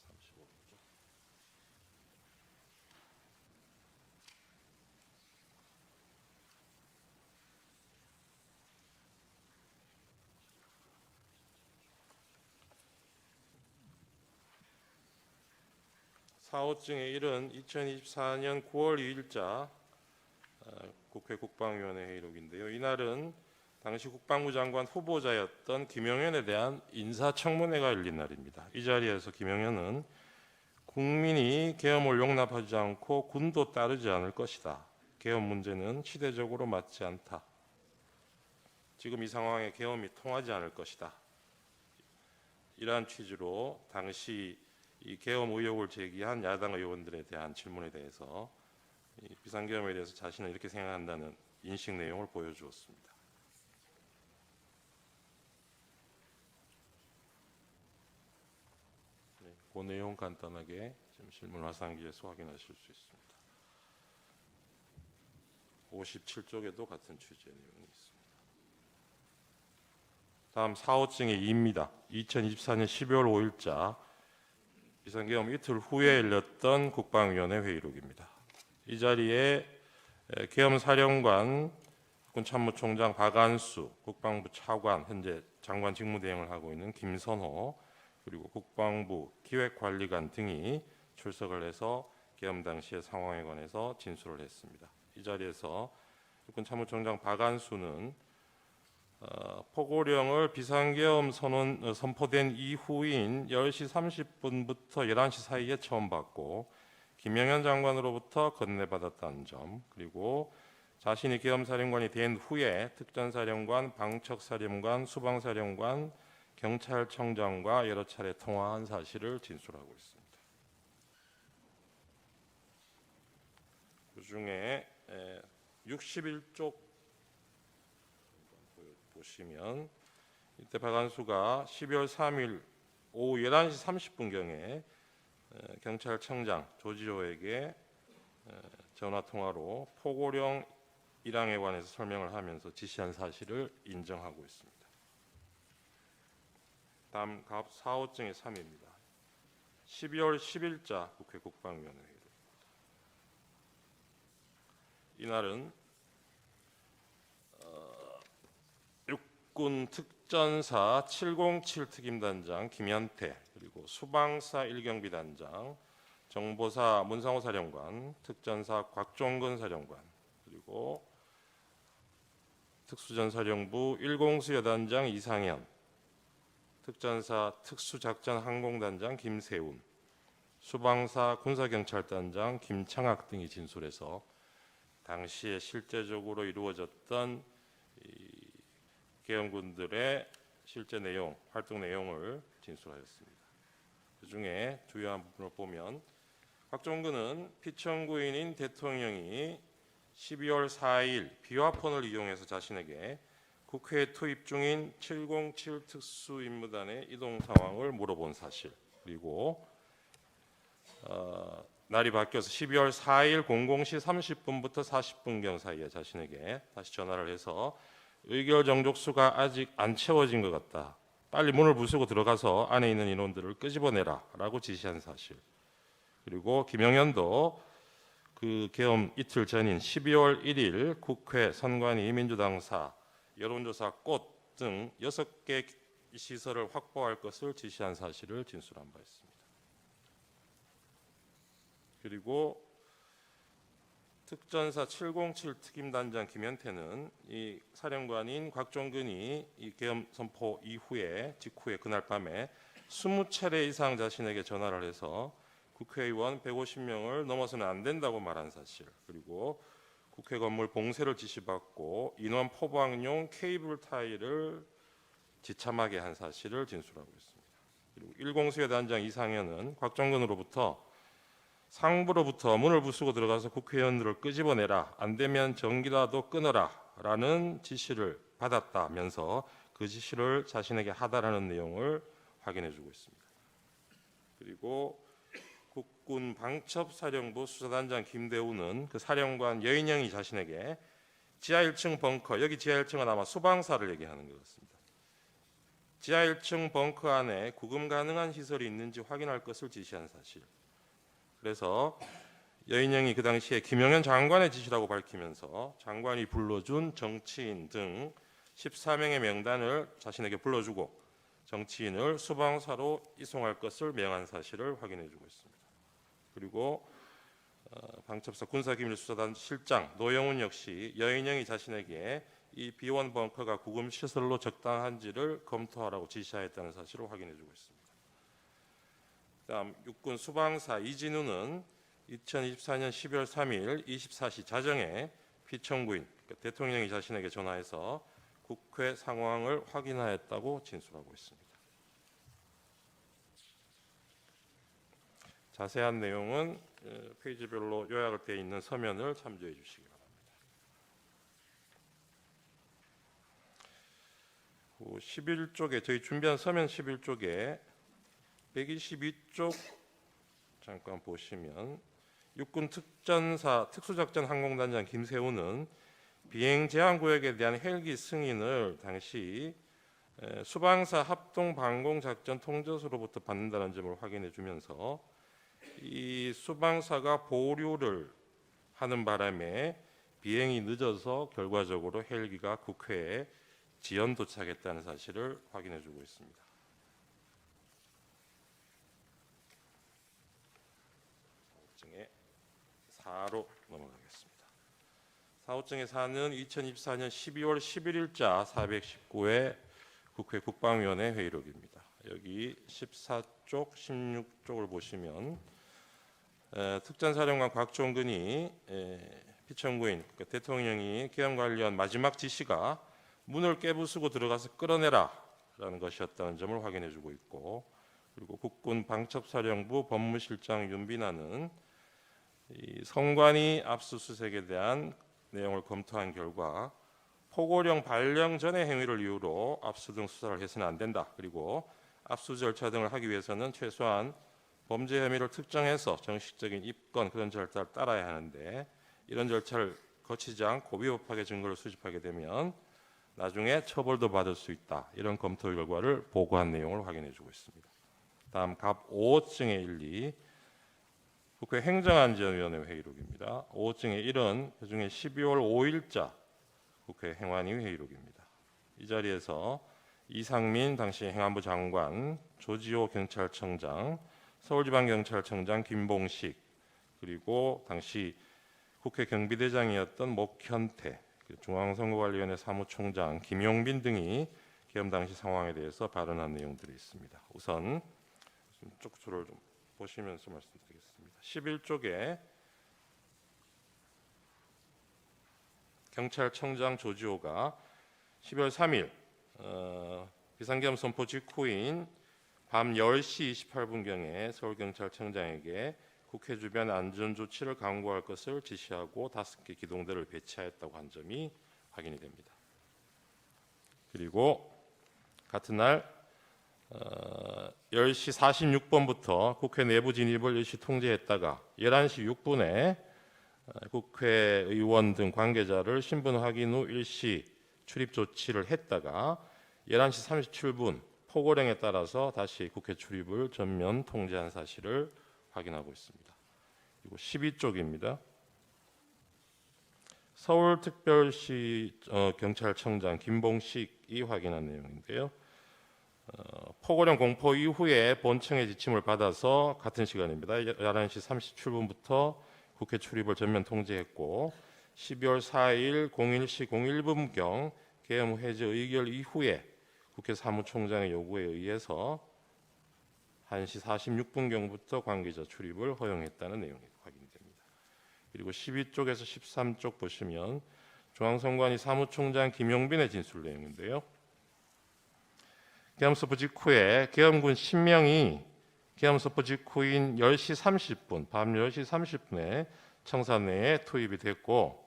35쪽. 4호증의 1은 2024년 9월 2일자 국회 국방위원회 회의록인데요. 이날은 당시 국방부 장관 후보자였던 김영현에 대한 인사청문회가 열린 날입니다. 이 자리에서 김영현은 국민이 계엄을 용납하지 않고 군도 따르지 않을 것이다. 계엄 문제는 시대적으로 맞지 않다. 지금 이 상황에 계엄이 통하지 않을 것이다. 이러한 취지로 당시 이 계엄 의혹을 제기한 야당 의원들에 대한 질문에 대해서 이 비상계엄에 대해서 자신은 이렇게 생각한다는 인식 내용을 보여주었습니다. 네, 그 내용 간단하게 지금 실문 화상기에서 확인하실 수 있습니다. 57쪽에도 같은 취지의 내용이 있습니다. 다음 4호증의 2입니다. 2024년 12월 5일자 비상계엄 이틀 후에 열렸던 국방위원회 회의록입니다. 이 자리에 계엄사령관, 군참모총장 박안수, 국방부 차관, 현재 장관 직무대행을 하고 있는 김선호, 그리고 국방부 기획관리관 등이 출석을 해서 계엄 당시의 상황에 관해서 진술을 했습니다. 이 자리에서 군참모총장 박안수는 포고령을 비상계엄 선포된 이후인 10시 30분부터 11시 사이에 처음 받고 김영현 장관으로부터 건네받았다는 점, 그리고 자신이 계엄사령관이 된 후에 특전사령관, 방척사령관, 수방사령관, 경찰청장과 여러 차례 통화한 사실을 진술하고 있습니다. 그중에 61쪽 보시면 이때 박안수가 12월 3일 오후 11시 30분경에 경찰청장 조지호에게 전화통화로 포고령 1항에 관해서 설명을 하면서 지시한 사실을 인정하고 있습니다. 다음 갑 4호증의 3입니다. 12월 10일자 국회 국방위원회 회의록입니다. 이날은 육군 특전사 707 특임단장 김현태, 그리고 수방사 1경비 단장, 정보사 문상호 사령관, 특전사 곽종근 사령관, 그리고 특수전사령부 1공수 여단장 이상현, 특전사 특수작전항공단장 김세운, 수방사 군사경찰단장 김창학 등이 진술해서 당시에 실제적으로 이루어졌던 계엄군들의 실제 내용, 활동 내용을 진술하였습니다. 그중에 주요한 부분을 보면 곽종근은 피청구인인 대통령이 12월 4일 비화폰을 이용해서 자신에게 국회에 투입 중인 707 특수임무단의 이동 상황을 물어본 사실, 그리고 날이 바뀌어서 12월 4일 00시 30분부터 40분경 사이에 자신에게 다시 전화를 해서 의결 정족수가 아직 안 채워진 것 같다. 빨리 문을 부수고 들어가서 안에 있는 인원들을 끄집어내라 라고 지시한 사실. 그리고 김영현도 그 계엄 이틀 전인 12월 1일 국회 선관위 민주당사 여론조사 꽃 등 6개 시설을 확보할 것을 지시한 사실을 진술한 바 있습니다. 그리고 특전사 707 특임단장 김현태는 이 사령관인 곽종근이 이 계엄 선포 이후에 직후에 그날 밤에 20차례 이상 자신에게 전화를 해서 국회의원 150명을 넘어서는 안 된다고 말한 사실, 그리고 국회 건물 봉쇄를 지시받고 인원 포방용 케이블 타이를 지참하게 한 사실을 진술하고 있습니다. 그리고 1공수여 단장 이상현은 곽종근으로부터 상부로부터 문을 부수고 들어가서 국회의원들을 끄집어내라, 안 되면 전기라도 끊어라 라는 지시를 받았다면서 그 지시를 자신에게 하다라는 내용을 확인해주고 있습니다. 그리고 국군 방첩사령부 수사단장 김대우는 그 사령관 여인영이 자신에게 지하 1층 벙커, 여기 지하 1층은 아마 수방사를 얘기하는 것 같습니다. 지하 1층 벙커 안에 구금 가능한 시설이 있는지 확인할 것을 지시한 사실. 그래서 여인영이 그 당시에 김영현 장관의 지시라고 밝히면서 장관이 불러준 정치인 등 14명의 명단을 자신에게 불러주고 정치인을 수방사로 이송할 것을 명한 사실을 확인해주고 있습니다. 그리고 방첩사 군사기밀수사단 실장 노영훈 역시 여인영이 자신에게 이 B1 벙커가 구금 시설로 적당한지를 검토하라고 지시하였다는 사실을 확인해주고 있습니다. 다음 육군 수방사 이진우는 2024년 12월 3일 24시 자정에 피청구인 대통령이 자신에게 전화해서 국회 상황을 확인하였다고 진술하고 있습니다. 자세한 내용은 페이지별로 요약을 되어 있는 서면을 참조해 주시기 바랍니다. 11쪽에 저희 준비한 서면 11쪽에 122쪽 잠깐 보시면 육군 특수작전 항공단장 김세우는 비행 제한 구역에 대한 헬기 승인을 당시 수방사 합동 방공 작전 통제소로부터 받는다는 점을 확인해 주면서 이 수방사가 보류를 하는 바람에 비행이 늦어서 결과적으로 헬기가 국회에 지연 도착했다는 사실을 확인해 주고 있습니다. 사후증의 4로 넘어가겠습니다. 사후증의 4는 2024년 12월 11일자 419회 국회 국방위원회 회의록입니다. 여기 14쪽, 16쪽을 보시면 특전사령관 곽종근이 피청구인 그러니까 대통령이 계엄 관련 마지막 지시가 문을 깨부수고 들어가서 끌어내라 라는 것이었다는 점을 확인해 주고 있고, 그리고 국군 방첩사령부 법무실장 윤빈아는 이 성관이 압수수색에 대한 내용을 검토한 결과 포고령 발령 전의 행위를 이유로 압수 등 수사를 해서는 안 된다. 그리고 압수 절차 등을 하기 위해서는 최소한 범죄 혐의를 특정해서 정식적인 입건 그런 절차를 따라야 하는데 이런 절차를 거치지 않고 위법하게 증거를 수집하게 되면 나중에 처벌도 받을 수 있다. 이런 검토 결과를 보고한 내용을 확인해 주고 있습니다. 다음 갑 5호증의 1, 2 국회 행정안전위원회 회의록입니다. 5호증의 1은 그중에 12월 5일자 국회 행안위 회의록입니다. 이 자리에서 이상민 당시 행안부 장관, 조지호 경찰청장, 서울지방경찰청장 김봉식, 그리고 당시 국회 경비대장이었던 목현태, 중앙선거관리위원회 사무총장 김용빈 등이 계엄 당시 상황에 대해서 발언한 내용들이 있습니다. 우선 쪽수를 좀 보시면서 말씀드리겠습니다. 11쪽에 경찰청장 조지호가 12월 3일 비상계엄 선포 직후인 밤 10시 28분경에 서울경찰청장에게 국회 주변 안전조치를 강구할 것을 지시하고 5개 기동대를 배치하였다고 한 점이 확인이 됩니다. 그리고 같은 날 10시 46분부터 국회 내부 진입을 일시 통제했다가 11시 6분에 국회의원 등 관계자를 신분 확인 후 일시 출입 조치를 했다가 11시 37분 포고령에 따라서 다시 국회 출입을 전면 통제한 사실을 확인하고 있습니다. 그리고 12쪽입니다. 서울특별시 경찰청장 김봉식이 확인한 내용인데요. 포고령 공포 이후에 본청의 지침을 받아서 같은 시간입니다. 11시 37분부터 국회 출입을 전면 통제했고 12월 4일 01시 01분경 계엄 해제 의결 이후에 국회 사무총장의 요구에 의해서 1시 46분경부터 관계자 출입을 허용했다는 내용이 확인됩니다. 그리고 12쪽에서 13쪽 보시면 중앙선관위 사무총장 김용빈의 진술 내용인데요. 계엄 선포 직후에 계엄군 10명이 계엄 선포 직후인 10시 30분, 밤 10시 30분에 청사 내에 투입이 됐고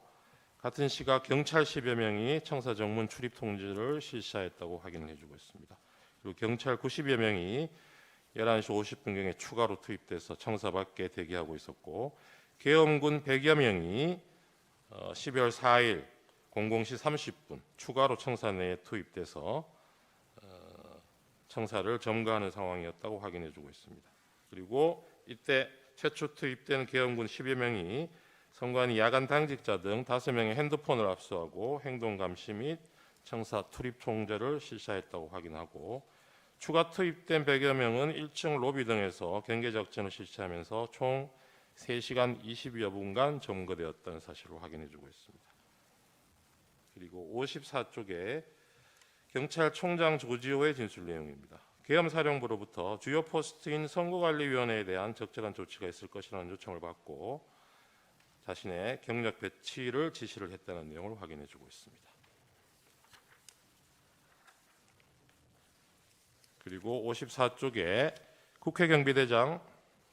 같은 시각 경찰 10여 명이 청사 정문 출입 통제를 실시하였다고 확인을 해주고 있습니다. 그리고 경찰 90여 명이 11시 50분경에 추가로 투입돼서 청사 밖에 대기하고 있었고 계엄군 100여 명이 12월 4일 00시 30분 추가로 청사 내에 투입돼서 청사를 점거하는 상황이었다고 확인해주고 있습니다. 그리고 이때 최초 투입된 계엄군 10여 명이 선관위 야간 당직자 등 5명의 핸드폰을 압수하고 행동 감시 및 청사 출입 통제를 실시했다고 확인하고 추가 투입된 100여 명은 1층 로비 등에서 경계 작전을 실시하면서 총 3시간 20여 분간 점거되었다는 사실을 확인해주고 있습니다. 그리고 54쪽에 경찰총장 조지호의 진술 내용입니다. 계엄사령부로부터 주요 포스트인 선거관리위원회에 대한 적절한 조치가 있을 것이라는 요청을 받고 자신의 경력 배치를 지시를 했다는 내용을 확인해주고 있습니다. 그리고 54쪽에 국회경비대장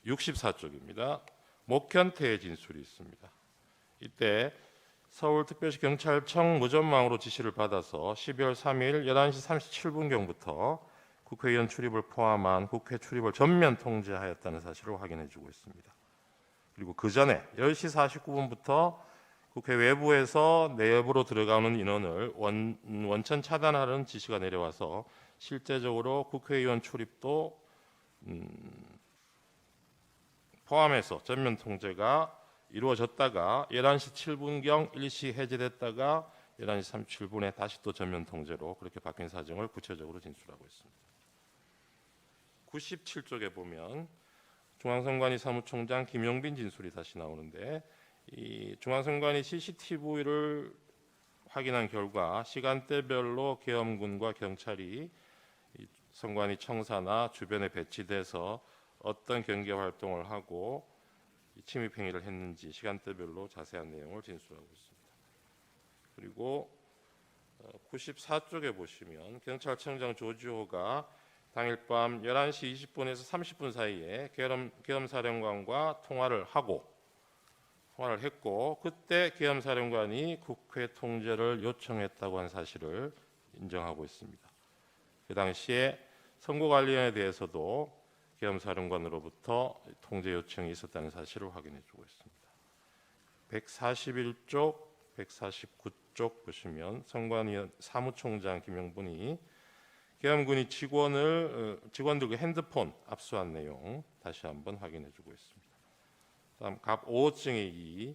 64쪽입니다. 목현태의 진술이 있습니다. 이때 서울특별시 경찰청 무전망으로 지시를 받아서 12월 3일 11시 37분경부터 국회의원 출입을 포함한 국회 출입을 전면 통제하였다는 사실을 확인해주고 있습니다. 그리고 그 전에 10시 49분부터 국회 외부에서 내부로 들어가는 인원을 원천 차단하는 지시가 내려와서 실제적으로 국회의원 출입도 포함해서 전면 통제가 이루어졌다가 11시 7분경 일시 해제됐다가 11시 37분에 다시 또 전면 통제로 그렇게 바뀐 사정을 구체적으로 진술하고 있습니다. 97쪽에 보면 중앙선관위 사무총장 김용빈 진술이 다시 나오는데 이 중앙선관위 CCTV를 확인한 결과 시간대별로 계엄군과 경찰이 이 선관위 청사나 주변에 배치돼서 어떤 경계 활동을 하고 침입 행위를 했는지 시간대별로 자세한 내용을 진술하고 있습니다. 그리고 94쪽에 보시면 경찰청장 조지호가 당일 밤 11시 20분에서 30분 사이에 계엄사령관과 통화를 했고 그때 계엄사령관이 국회 통제를 요청했다고 한 사실을 인정하고 있습니다. 그 당시에 선거관리위원회에 대해서도 계엄사령관으로부터 통제 요청이 있었다는 사실을 확인해주고 있습니다. 141쪽, 149쪽 보시면 선관위 사무총장 김영분이 계엄군이 직원들과 핸드폰 압수한 내용 다시 한번 확인해주고 있습니다. 다음 갑 5호증의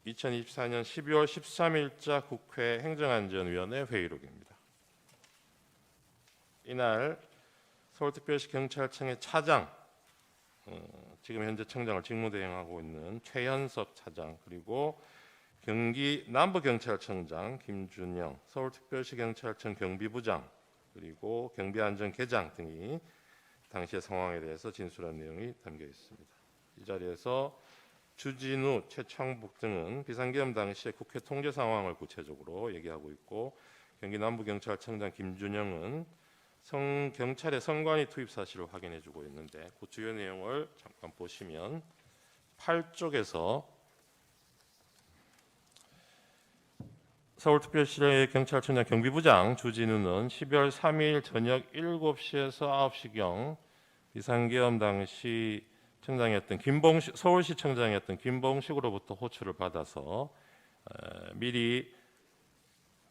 2024년 12월 13일자 국회 행정안전위원회 회의록입니다. 이날 서울특별시 경찰청의 차장, 지금 현재 청장을 직무대행하고 있는 최현석 차장, 그리고 경기 남부경찰청장 김준영, 서울특별시 경찰청 경비부장, 그리고 경비안전계장 등이 당시의 상황에 대해서 진술한 내용이 담겨 있습니다. 이 자리에서 주진우, 최창북 등은 비상계엄 당시의 국회 통제 상황을 구체적으로 얘기하고 있고 경기 남부경찰청장 김준영은 경찰의 선관위 투입 사실을 확인해주고 있는데 그 주요 내용을 잠깐 보시면 8쪽에서 서울특별시 경찰청장 경비부장 주진우는 12월 3일 저녁 7시에서 9시경 비상계엄 당시 청장이었던 서울시 청장이었던 김봉식으로부터 호출을 받아서 미리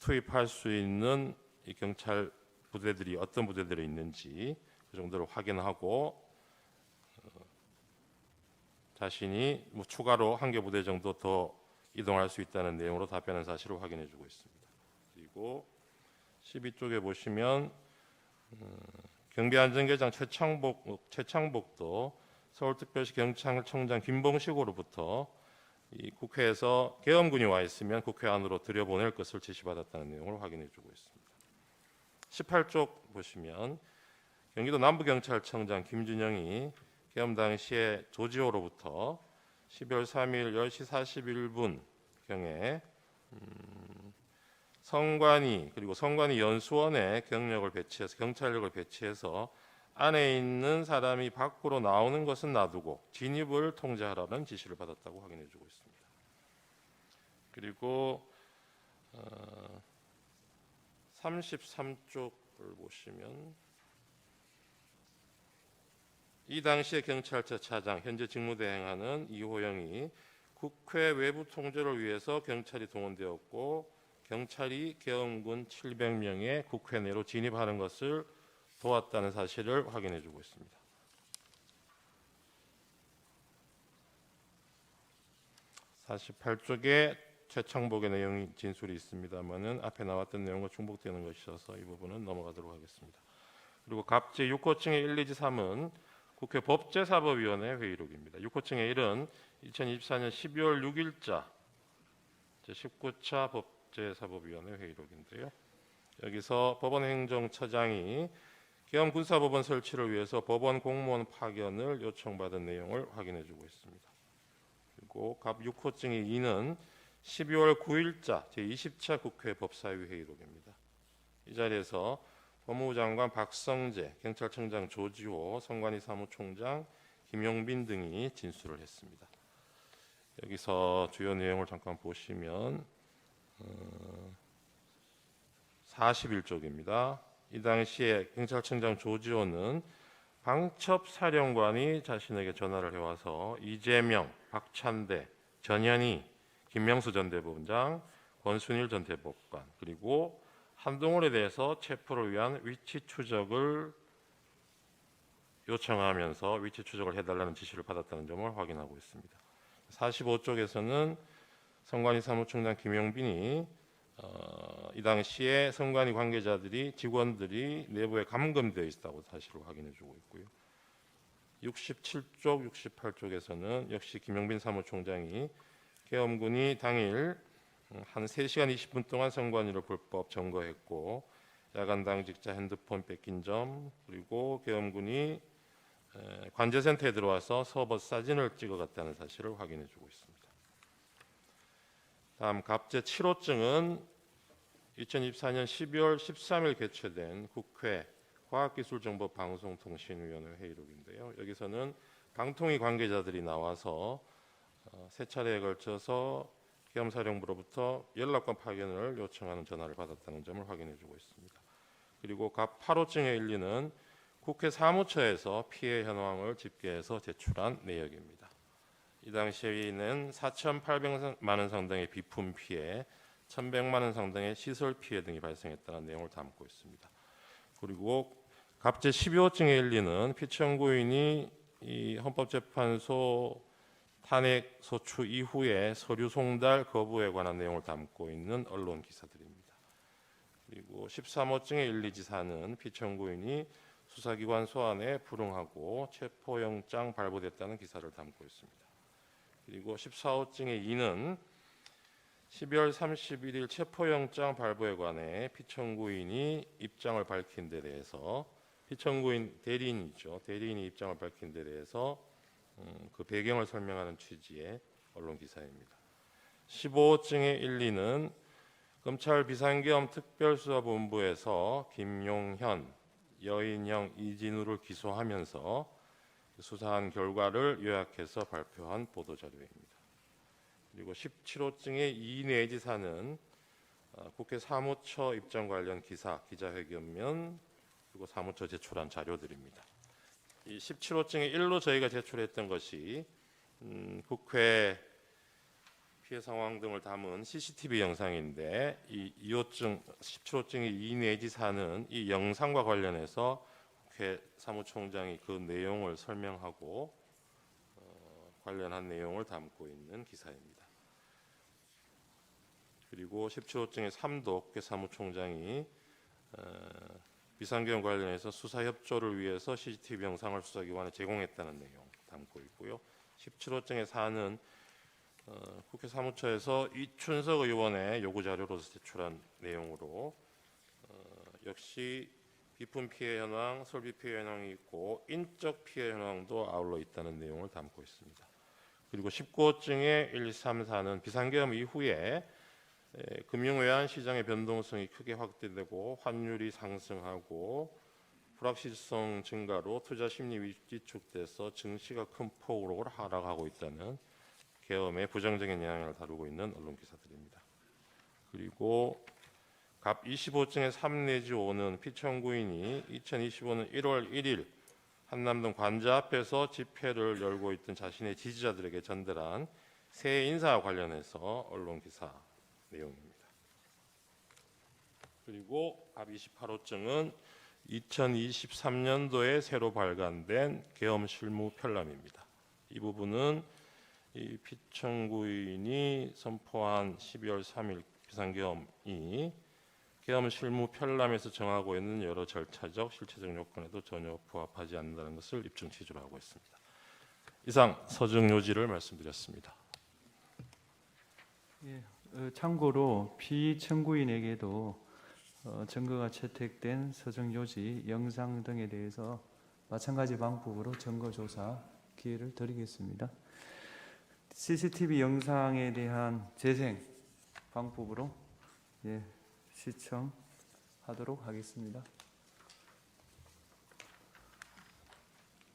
투입할 수 있는 이 경찰 부대들이 어떤 부대들이 있는지 그 정도를 확인하고 자신이 추가로 한 개 부대 정도 더 이동할 수 있다는 내용으로 답변한 사실을 확인해주고 있습니다. 그리고 12쪽에 보시면 경비안전계장 최창복도 서울특별시 경찰청장 김봉식으로부터 이 국회에서 계엄군이 와 있으면 국회 안으로 들여보낼 것을 지시받았다는 내용을 확인해주고 있습니다. 18쪽 보시면 경기도 남부경찰청장 김준영이 계엄 당시에 조지호로부터 12월 3일 10시 41분경에 선관위 그리고 선관위 연수원에 경찰력을 배치해서 안에 있는 사람이 밖으로 나오는 것은 놔두고 진입을 통제하라는 지시를 받았다고 확인해주고 있습니다. 그리고 33쪽을 보시면 이 당시의 경찰서 차장 현재 직무대행하는 이호영이 국회 외부 통제를 위해서 경찰이 동원되었고 경찰이 계엄군 700명의 국회 내로 진입하는 것을 도왔다는 사실을 확인해주고 있습니다. 48쪽에 최창복의 내용이 진술이 있습니다만은 앞에 나왔던 내용과 중복되는 것이어서 이 부분은 넘어가도록 하겠습니다. 그리고 갑제 6호층의 1, 2, 3은 국회 법제사법위원회 회의록입니다. 6호증의 1은 2024년 12월 6일자 제19차 법제사법위원회 회의록인데요. 여기서 법원행정처장이 계엄 군사법원 설치를 위해서 법원 공무원 파견을 요청받은 내용을 확인해주고 있습니다. 그리고 갑 6호증의 2는 12월 9일자 제20차 국회 법사위 회의록입니다. 이 자리에서 법무부 장관 박성재, 경찰청장 조지호, 선관위 사무총장 김용빈 등이 진술을 했습니다. 여기서 주요 내용을 잠깐 보시면 41쪽입니다. 이 당시에 경찰청장 조지호는 방첩 사령관이 자신에게 전화를 해와서 이재명, 박찬대, 전현희, 김명수 전 대법원장, 권순일 전 대법관 그리고 한동훈에 대해서 체포를 위한 위치 추적을 요청하면서 위치 추적을 해달라는 지시를 받았다는 점을 확인하고 있습니다. 45쪽에서는 선관위 사무총장 김용빈이 이 당시에 선관위 관계자들이 직원들이 내부에 감금되어 있다고 사실을 확인해주고 있고요. 67쪽, 68쪽에서는 역시 김용빈 사무총장이 계엄군이 당일 한 3시간 20분 동안 선관위를 불법 점거했고 야간 당직자 핸드폰 뺏긴 점 그리고 계엄군이 관제센터에 들어와서 서버 사진을 찍어갔다는 사실을 확인해주고 있습니다. 다음 갑제 7호증은 2024년 12월 13일 개최된 국회 과학기술정보방송통신위원회 회의록인데요. 여기서는 방통위 관계자들이 나와서 세 차례에 걸쳐서 계엄사령부로부터 연락관 파견을 요청하는 전화를 받았다는 점을 확인해주고 있습니다. 그리고 갑 8호증의 1, 2는 국회 사무처에서 피해 현황을 집계해서 제출한 내역입니다. 이 당시에는 4,800만 원 상당의 비품 피해, 1,100만 원 상당의 시설 피해 등이 발생했다는 내용을 담고 있습니다. 그리고 갑제 12호증의 1, 2는 피청구인이 이 헌법재판소 탄핵 소추 이후에 서류 송달 거부에 관한 내용을 담고 있는 언론 기사들입니다. 그리고 13호증의 1, 2지사는 피청구인이 수사기관 소환에 불응하고 체포영장 발부됐다는 기사를 담고 있습니다. 그리고 14호증의 2는 12월 31일 체포영장 발부에 관해 피청구인이 입장을 밝힌 데 대해서 피청구인 대리인이죠. 대리인이 입장을 밝힌 데 대해서 그 배경을 설명하는 취지의 언론 기사입니다. 15호증의 1, 2는 검찰 비상계엄 특별수사본부에서 김용현, 여인형, 이진우를 기소하면서 수사한 결과를 요약해서 발표한 보도자료입니다. 그리고 17호증의 2 내지 4는 국회 사무처 입장 관련 기사, 기자회견면 그리고 사무처 제출한 자료들입니다. 이 17호증의 1로 저희가 제출했던 것이 국회 피해 상황 등을 담은 CCTV 영상인데 이 17호증의 2 내지 4는 이 영상과 관련해서 국회 사무총장이 그 내용을 설명하고 관련한 내용을 담고 있는 기사입니다. 그리고 17호증의 3도 국회 사무총장이 비상계엄 관련해서 수사 협조를 위해서 CCTV 영상을 수사기관에 제공했다는 내용 담고 있고요. 17호증의 4는 국회 사무처에서 이춘석 의원의 요구 자료로서 제출한 내용으로 역시 비품 피해 현황, 설비 피해 현황이 있고 인적 피해 현황도 아울러 있다는 내용을 담고 있습니다. 그리고 19호증의 1, 2, 3, 4는 비상계엄 이후에 금융외환 시장의 변동성이 크게 확대되고 환율이 상승하고 불확실성 증가로 투자 심리 위축돼서 증시가 큰 폭으로 하락하고 있다는 계엄의 부정적인 영향을 다루고 있는 언론 기사들입니다. 그리고 갑 25증의 3 내지 5는 피청구인이 2025년 1월 1일 한남동 관저 앞에서 집회를 열고 있던 자신의 지지자들에게 전달한 새 인사와 관련해서 언론 기사 내용입니다. 그리고 갑 28호증은 2023년도에 새로 발간된 계엄 실무 편람입니다. 이 부분은 이 피청구인이 선포한 12월 3일 비상계엄이 계엄 실무 편람에서 정하고 있는 여러 절차적, 실체적 요건에도 전혀 부합하지 않는다는 것을 입증 취지로 하고 있습니다. 이상 서정 요지를 말씀드렸습니다. 참고로 피청구인에게도 증거가 채택된 서정 요지, 영상 등에 대해서 마찬가지 방법으로 증거 조사 기회를 드리겠습니다. CCTV 영상에 대한 재생 방법으로 시청하도록 하겠습니다.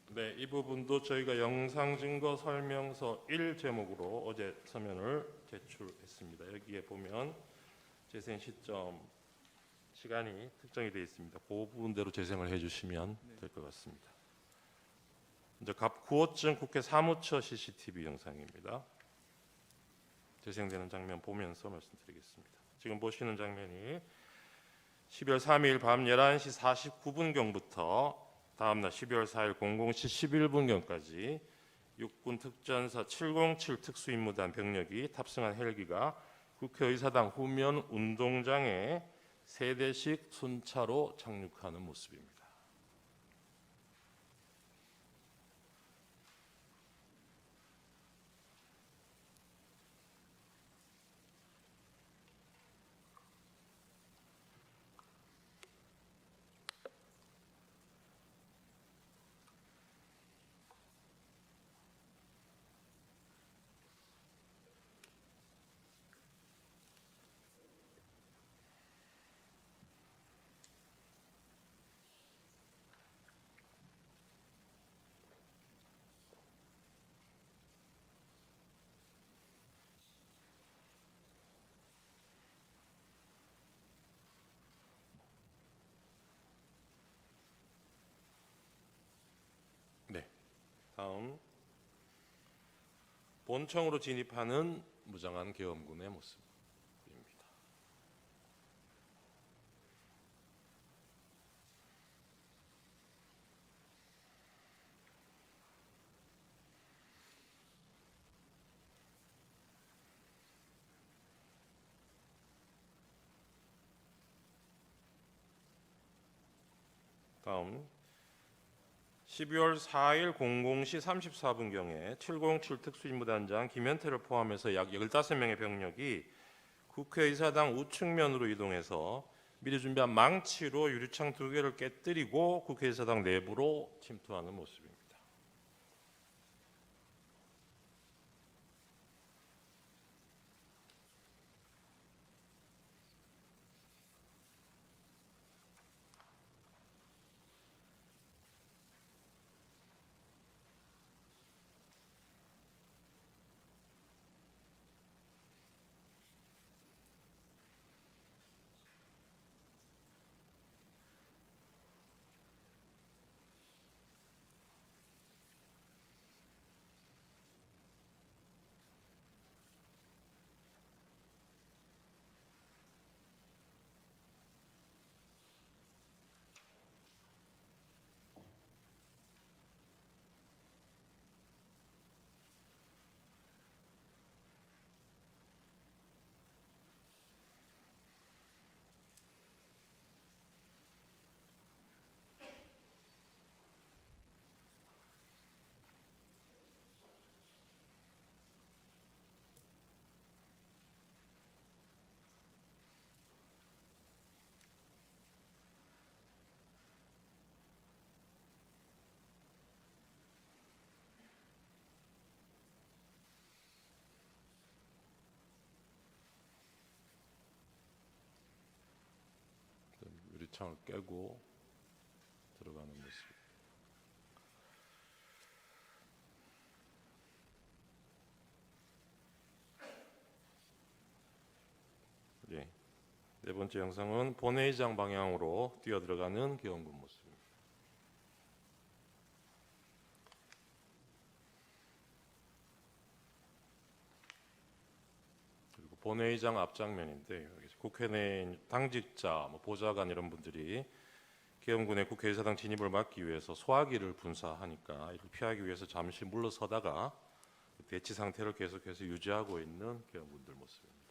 네, 이 부분도 저희가 영상 증거 설명서 1 제목으로 어제 서면을 제출했습니다. 여기에 보면 재생 시점 시간이 특정이 되어 있습니다. 그 부분대로 재생을 해주시면 될 것 같습니다. 먼저 갑 9호증 국회 사무처 CCTV 영상입니다. 재생되는 장면 보면서 말씀드리겠습니다. 지금 보시는 장면이 12월 3일 밤 11시 49분경부터 다음날 12월 4일 00시 11분경까지 육군 특전사 707 특수임무단 병력이 탑승한 헬기가 국회의사당 후면 운동장에 3대씩 순차로 착륙하는 모습입니다. 다음 본청으로 진입하는 무장한 계엄군의 모습입니다. 다음 12월 4일 00시 34분경에 707 특수임무단장 김현태를 포함해서 약 15명의 병력이 국회의사당 우측면으로 이동해서 미리 준비한 망치로 유리창 2개를 깨뜨리고 국회의사당 내부로 침투하는 모습입니다. 유리창을 깨고 들어가는 모습. 네 번째 영상은 본회의장 방향으로 뛰어들어가는 계엄군 모습입니다. 그리고 본회의장 앞장면인데 국회 내 당직자, 보좌관 이런 분들이 계엄군의 국회의사당 진입을 막기 위해서 소화기를 분사하니까 이를 피하기 위해서 잠시 물러서다가 대치 상태를 계속해서 유지하고 있는 계엄군들 모습입니다.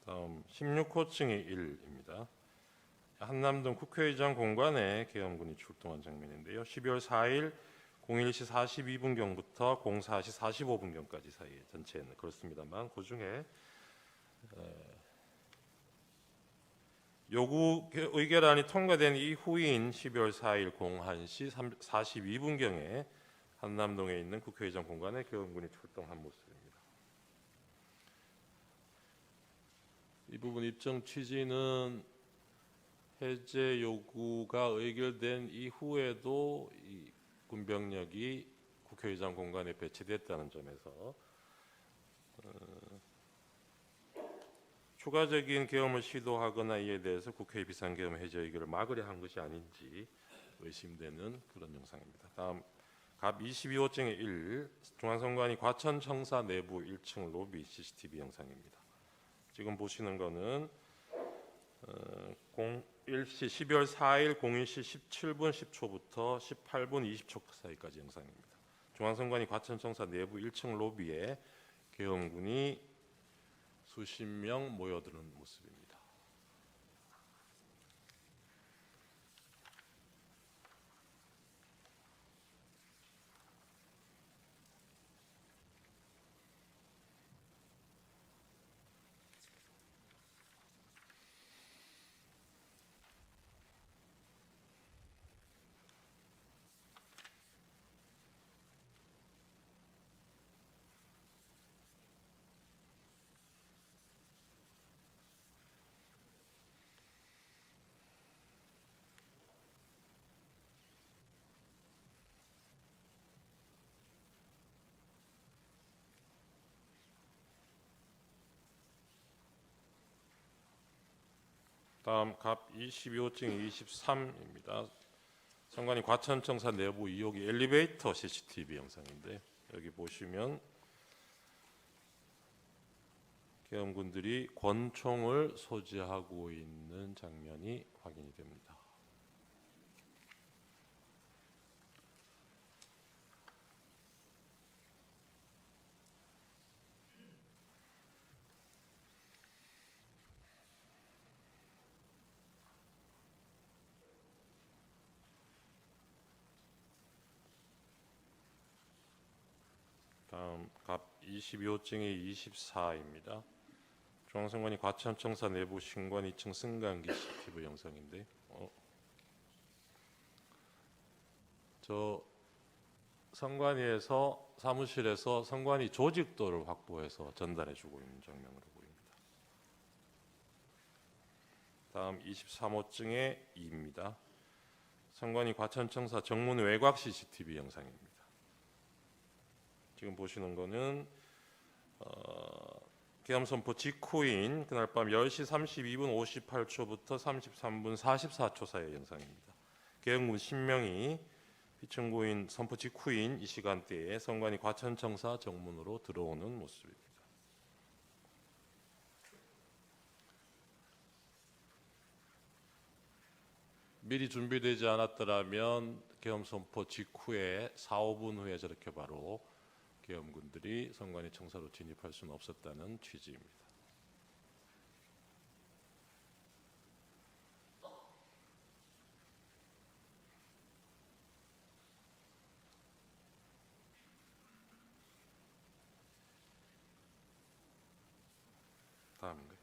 다음 16호증이 1입니다. 한남동 국회의장 공간에 계엄군이 출동한 장면인데요. 12월 4일 01시 42분경부터 04시 45분경까지 사이에 전체는 그렇습니다만 그 중에 요구 의결안이 통과된 이후인 12월 4일 01시 42분경에 한남동에 있는 국회의장 공간에 계엄군이 출동한 모습입니다. 이 부분 입정 취지는 해제 요구가 의결된 이후에도 이 군병력이 국회의장 공간에 배치됐다는 점에서 추가적인 계엄을 시도하거나 이에 대해서 국회 비상계엄 해제 의결을 막으려 한 것이 아닌지 의심되는 그런 영상입니다. 다음 갑 22호증의 1 중앙선관위 과천청사 내부 1층 로비 CCTV 영상입니다. 지금 보시는 거는 12월 4일 01시 17분 10초부터 18분 20초 사이까지 영상입니다. 중앙선관위 과천청사 내부 1층 로비에 계엄군이 수십 명 모여드는 모습입니다. 다음 갑 22호증 23입니다. 선관위 과천청사 내부 2호기 엘리베이터 CCTV 영상인데 여기 보시면 계엄군들이 권총을 소지하고 있는 장면이 확인이 됩니다. 다음 갑 22호증이 24입니다. 중앙선관위 과천청사 내부 신관 2층 승강기 CCTV 영상인데 저 선관위에서 사무실에서 선관위 조직도를 확보해서 전달해주고 있는 장면으로 보입니다. 다음 23호증의 2입니다. 선관위 과천청사 정문 외곽 CCTV 영상입니다. 지금 보시는 거는 계엄 선포 직후인 그날 밤 10시 32분 58초부터 33분 44초 사이의 영상입니다. 계엄군 10명이 피청구인 선포 직후인 이 시간대에 선관위 과천청사 정문으로 들어오는 모습입니다. 미리 준비되지 않았더라면 계엄 선포 직후에 4, 5분 후에 저렇게 바로 계엄군들이 선관위 청사로 진입할 수는 없었다는 취지입니다. 다음인가요?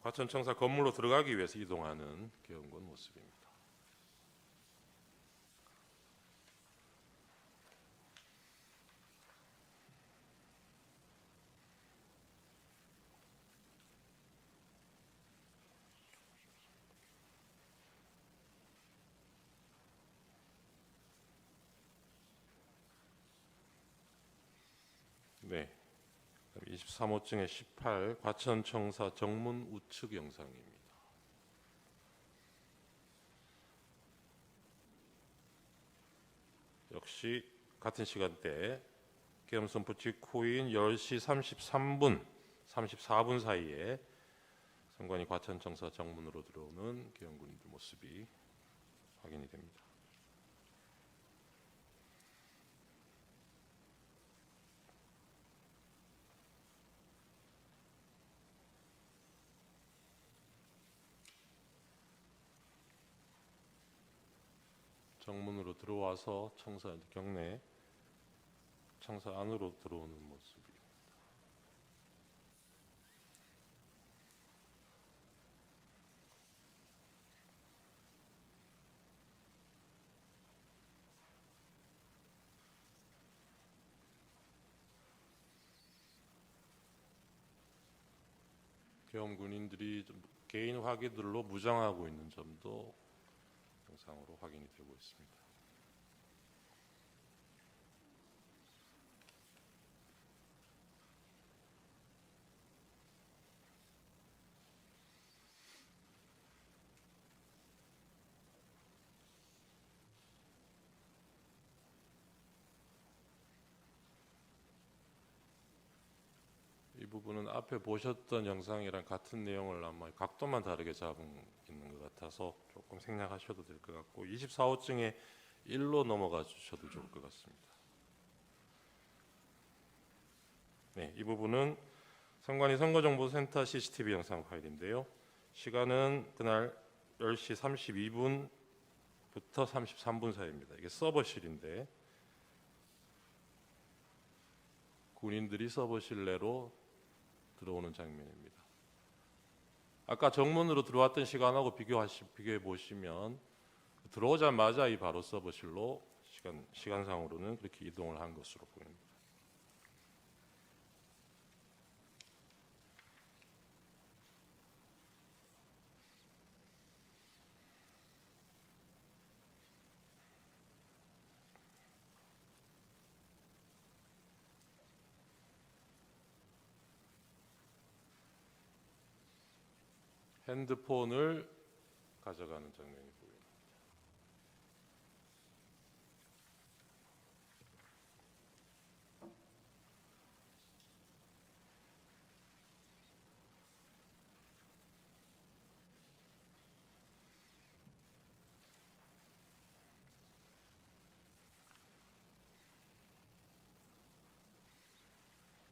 과천청사 건물로 들어가기 위해서 이동하는 계엄군 모습입니다. 네, 23호증의 18 과천청사 정문 우측 영상입니다. 역시 같은 시간대 계엄 선포 직후인 10시 33분 34분 사이에 선관위 과천청사 정문으로 들어오는 계엄군들 모습이 확인이 됩니다. 정문으로 들어와서 청사 경내 청사 안으로 들어오는 모습입니다. 계엄 군인들이 좀 개인 화기들로 무장하고 있는 점도 영상으로 확인이 되고 있습니다. 이 부분은 앞에 보셨던 영상이랑 같은 내용을 아마 각도만 다르게 잡은 있는 것 같아서 조금 생략하셔도 될 것 같고 24호증에 1로 넘어가 주셔도 좋을 것 같습니다. 네, 이 부분은 선관위 선거정보센터 CCTV 영상 파일인데요. 시간은 그날 10시 32분부터 33분 사이입니다. 이게 서버실인데 군인들이 서버실 내로 들어오는 장면입니다. 아까 정문으로 들어왔던 시간하고 비교해 보시면 들어오자마자 이 바로 서버실로 시간상으로는 그렇게 이동을 한 것으로 보입니다. 핸드폰을 가져가는 장면이 보입니다.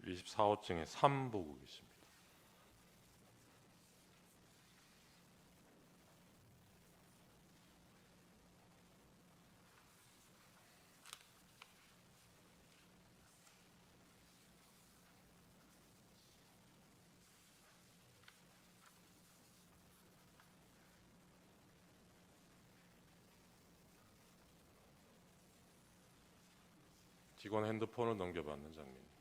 (24호증에) 3 보고 계십니다. 직원 핸드폰을 넘겨받는 장면입니다.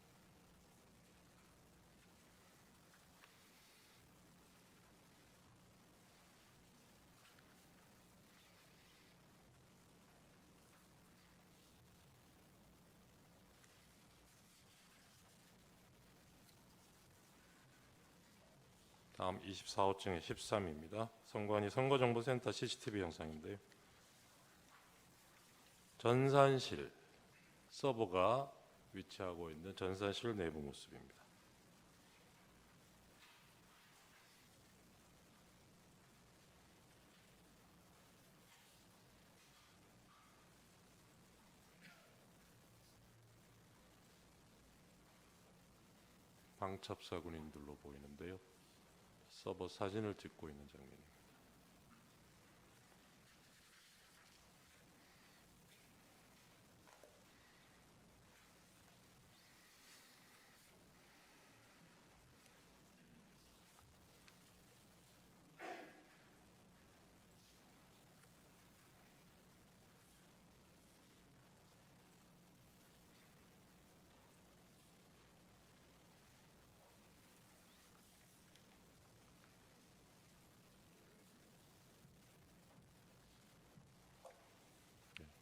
다음 24호증의 13입니다. 선관위 선거정보센터 CCTV 영상인데요. 전산실 서버가 위치하고 있는 전산실 내부 모습입니다. 방첩사 군인들로 보이는데요. 서버 사진을 찍고 있는 장면입니다.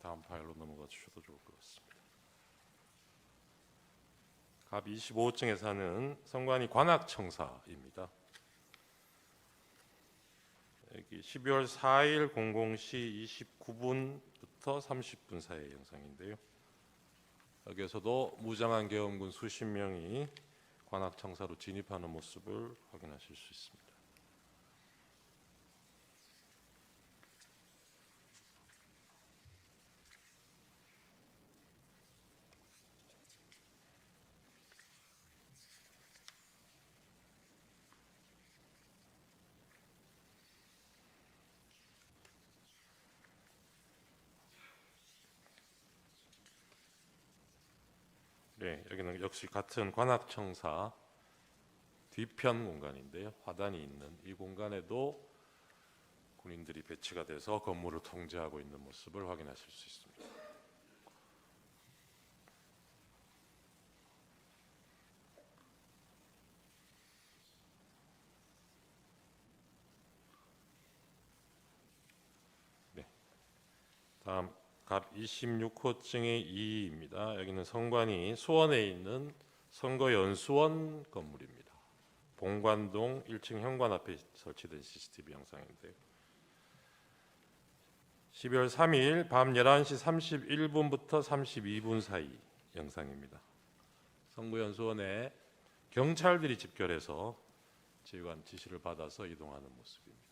다음 파일로 넘어가 주셔도 좋을 것 같습니다. 갑 25호증에 사는 선관위 관악청사입니다. 여기 12월 4일 00시 29분부터 30분 사이의 영상인데요. 여기에서도 무장한 계엄군 수십 명이 관악청사로 진입하는 모습을 확인하실 수 있습니다. 네, 여기는 역시 같은 관악청사 뒤편 공간인데요. 화단이 있는 이 공간에도 군인들이 배치가 돼서 건물을 통제하고 있는 모습을 확인하실 수 있습니다. 네, 다음 갑 26호증의 2입니다. 여기는 선관위 수원에 있는 선거연수원 건물입니다. 본관동 1층 현관 앞에 설치된 CCTV 영상인데요. 12월 3일 밤 11시 31분부터 32분 사이 영상입니다. 선거연수원에 경찰들이 집결해서 지휘관 지시를 받아서 이동하는 모습입니다.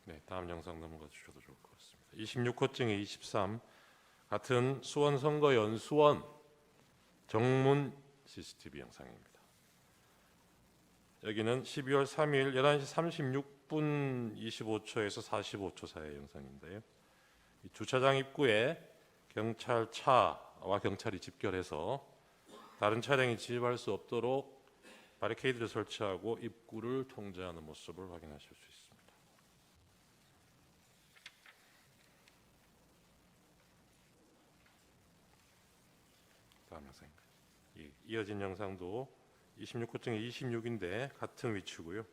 네, 다음 영상 넘어가 주셔도 좋을 것 같습니다. 26호증의 23 같은 수원 선거연수원 정문 CCTV 영상입니다. 여기는 12월 3일 11시 36분 25초에서 45초 사이의 영상인데요. 이 주차장 입구에 경찰차와 경찰이 집결해서 다른 차량이 진입할 수 없도록 바리케이드를 설치하고 입구를 통제하는 모습을 확인하실 수 있습니다. 다음 영상입니다. 이어진 영상도 26호증이 26인데 같은 위치고요.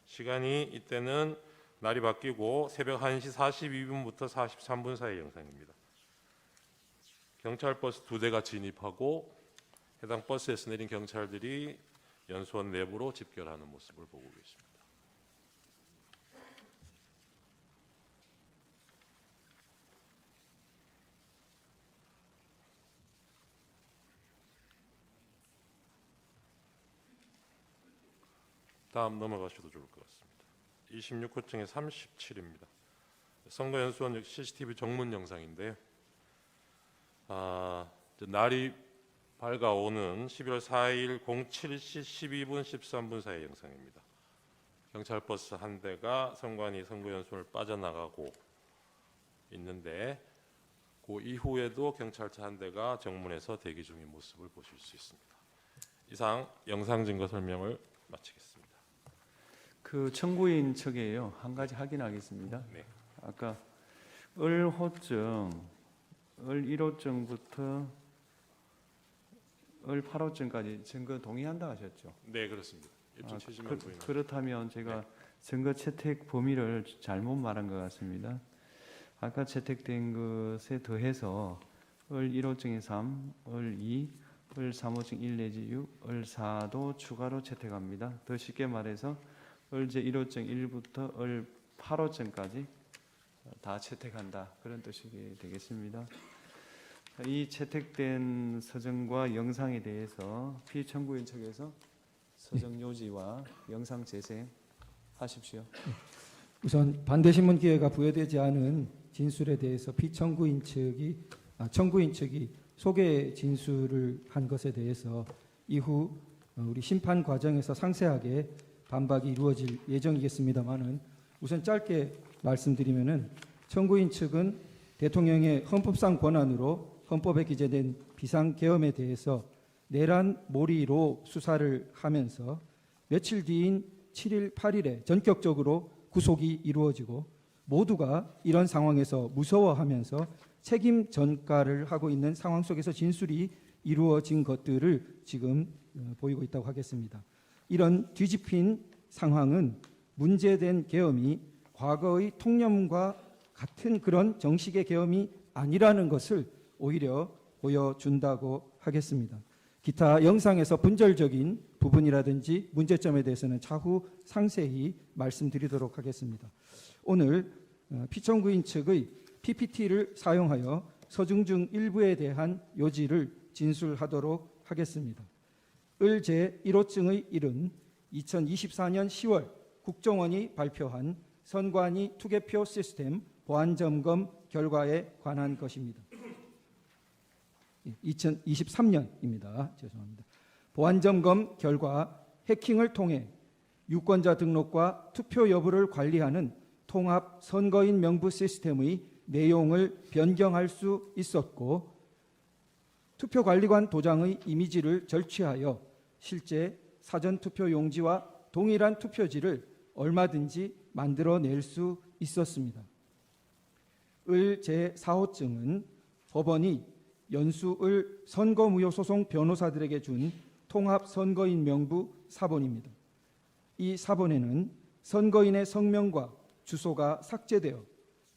시간이 이때는 날이 바뀌고 새벽 1시 42분부터 43분 사이 영상입니다. 경찰 버스 2대가 진입하고 해당 버스에서 내린 경찰들이 연수원 내부로 집결하는 모습을 보고 계십니다. 다음 넘어가셔도 좋을 것 같습니다. 26호증의 37입니다. 선거연수원 CCTV 정문 영상인데요. 날이 밝아오는 11월 4일 07시 12분 13분 사이 영상입니다. 경찰 버스 한 대가 선관위 선거연수원을 빠져나가고 있는데 그 이후에도 경찰차 한 대가 정문에서 대기 중인 모습을 보실 수 있습니다. 이상 영상 증거 설명을 마치겠습니다. 그 청구인 측에요. 한 가지 확인하겠습니다. 네. 아까 을호증, 을1호증부터 을8호증까지 증거 동의한다 하셨죠? 네, 그렇습니다. 입증 취지만 보이는. 그렇다면 제가 증거 채택 범위를 잘못 말한 것 같습니다. 아까 채택된 것에 더해서 을1호증의 3, 을2, 을3호증 1 내지 6, 을4도 추가로 채택합니다. 더 쉽게 말해서 을제1호증 1부터 을8호증까지 다 채택한다. 그런 뜻이 되겠습니다. 이 채택된 서정과 영상에 대해서 피청구인 측에서 서정 요지와 영상 재생하십시오. 우선 반대신문 기회가 부여되지 않은 진술에 대해서 피청구인 청구인 측이 소개 진술을 한 것에 대해서 이후 우리 심판 과정에서 상세하게 반박이 이루어질 예정이겠습니다만은 우선 짧게 말씀드리면은 청구인 측은 대통령의 헌법상 권한으로 헌법에 기재된 비상계엄에 대해서 내란몰이로 수사를 하면서 며칠 뒤인 7일, 8일에 전격적으로 구속이 이루어지고 모두가 이런 상황에서 무서워하면서 책임 전가를 하고 있는 상황 속에서 진술이 이루어진 것들을 지금 보이고 있다고 하겠습니다. 이런 뒤집힌 상황은 문제된 계엄이 과거의 통념과 같은 그런 정식의 계엄이 아니라는 것을 오히려 보여준다고 하겠습니다. 기타 영상에서 분절적인 부분이라든지 문제점에 대해서는 차후 상세히 말씀드리도록 하겠습니다. 오늘 피청구인 측의 PPT를 사용하여 서중 중 일부에 대한 요지를 진술하도록 하겠습니다. 을제 1호증의 1은 2024년 10월 국정원이 발표한 선관위 투개표 시스템 보안 점검 결과에 관한 것입니다. 2023년입니다. 죄송합니다. 보안 점검 결과 해킹을 통해 유권자 등록과 투표 여부를 관리하는 통합 선거인 명부 시스템의 내용을 변경할 수 있었고, 투표관리관 도장의 이미지를 절취하여 실제 사전투표 용지와 동일한 투표지를 얼마든지 만들어낼 수 있었습니다. 을 제4호증은 법원이 연수을 선거무효소송 변호사들에게 준 통합선거인 명부 사본입니다. 이 사본에는 선거인의 성명과 주소가 삭제되어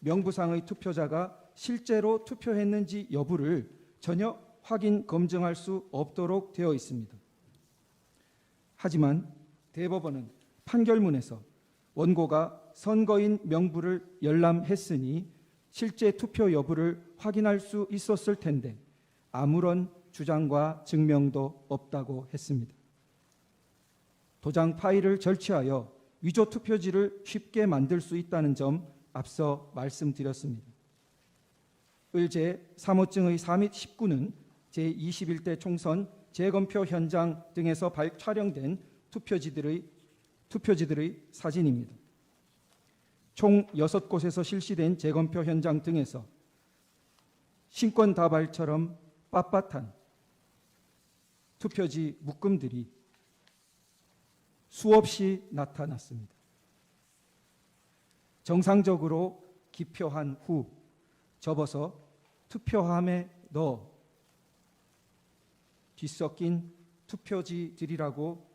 명부상의 투표자가 실제로 투표했는지 여부를 전혀 확인 검증할 수 없도록 되어 있습니다. 하지만 대법원은 판결문에서 원고가 선거인 명부를 열람했으니 실제 투표 여부를 확인할 수 있었을 텐데 아무런 주장과 증명도 없다고 했습니다. 도장 파일을 절취하여 위조 투표지를 쉽게 만들 수 있다는 점 앞서 말씀드렸습니다. 을제 3호증의 4 및 19는 제21대 총선 재검표 현장 등에서 촬영된 투표지들의 사진입니다. 총 6곳에서 실시된 재검표 현장 등에서 신권다발처럼 빳빳한 투표지 묶음들이 수없이 나타났습니다. 정상적으로 기표한 후 접어서 투표함에 넣어 뒤섞인 투표지들이라고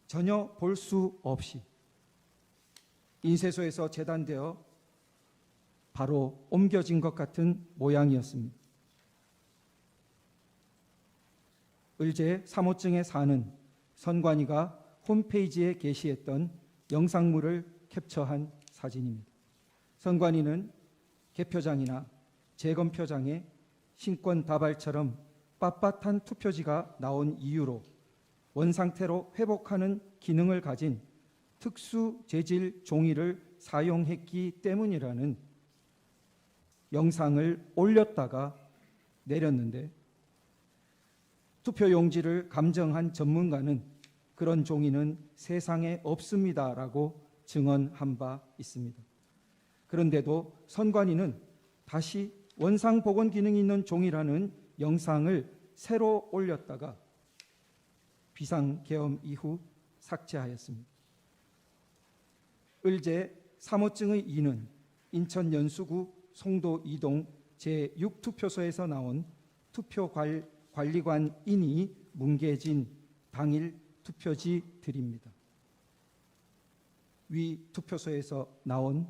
전혀 볼 수 없이 인쇄소에서 재단되어 바로 옮겨진 것 같은 모양이었습니다. 을제 3호증의 4는 선관위가 홈페이지에 게시했던 영상물을 캡처한 사진입니다. 선관위는 개표장이나 재검표장에 신권다발처럼 빳빳한 투표지가 나온 이유로 원상태로 회복하는 기능을 가진 특수 재질 종이를 사용했기 때문이라는 영상을 올렸다가 내렸는데, 투표용지를 감정한 전문가는 그런 종이는 세상에 없습니다라고 증언한 바 있습니다. 그런데도 선관위는 다시 원상 복원 기능이 있는 종이라는 영상을 새로 올렸다가 비상계엄 이후 삭제하였습니다. 을제 3호증의 2는 인천 연수구 송도 2동 제6투표소에서 나온 투표관리관인이 뭉개진 당일 투표지들입니다. 위 투표소에서 나온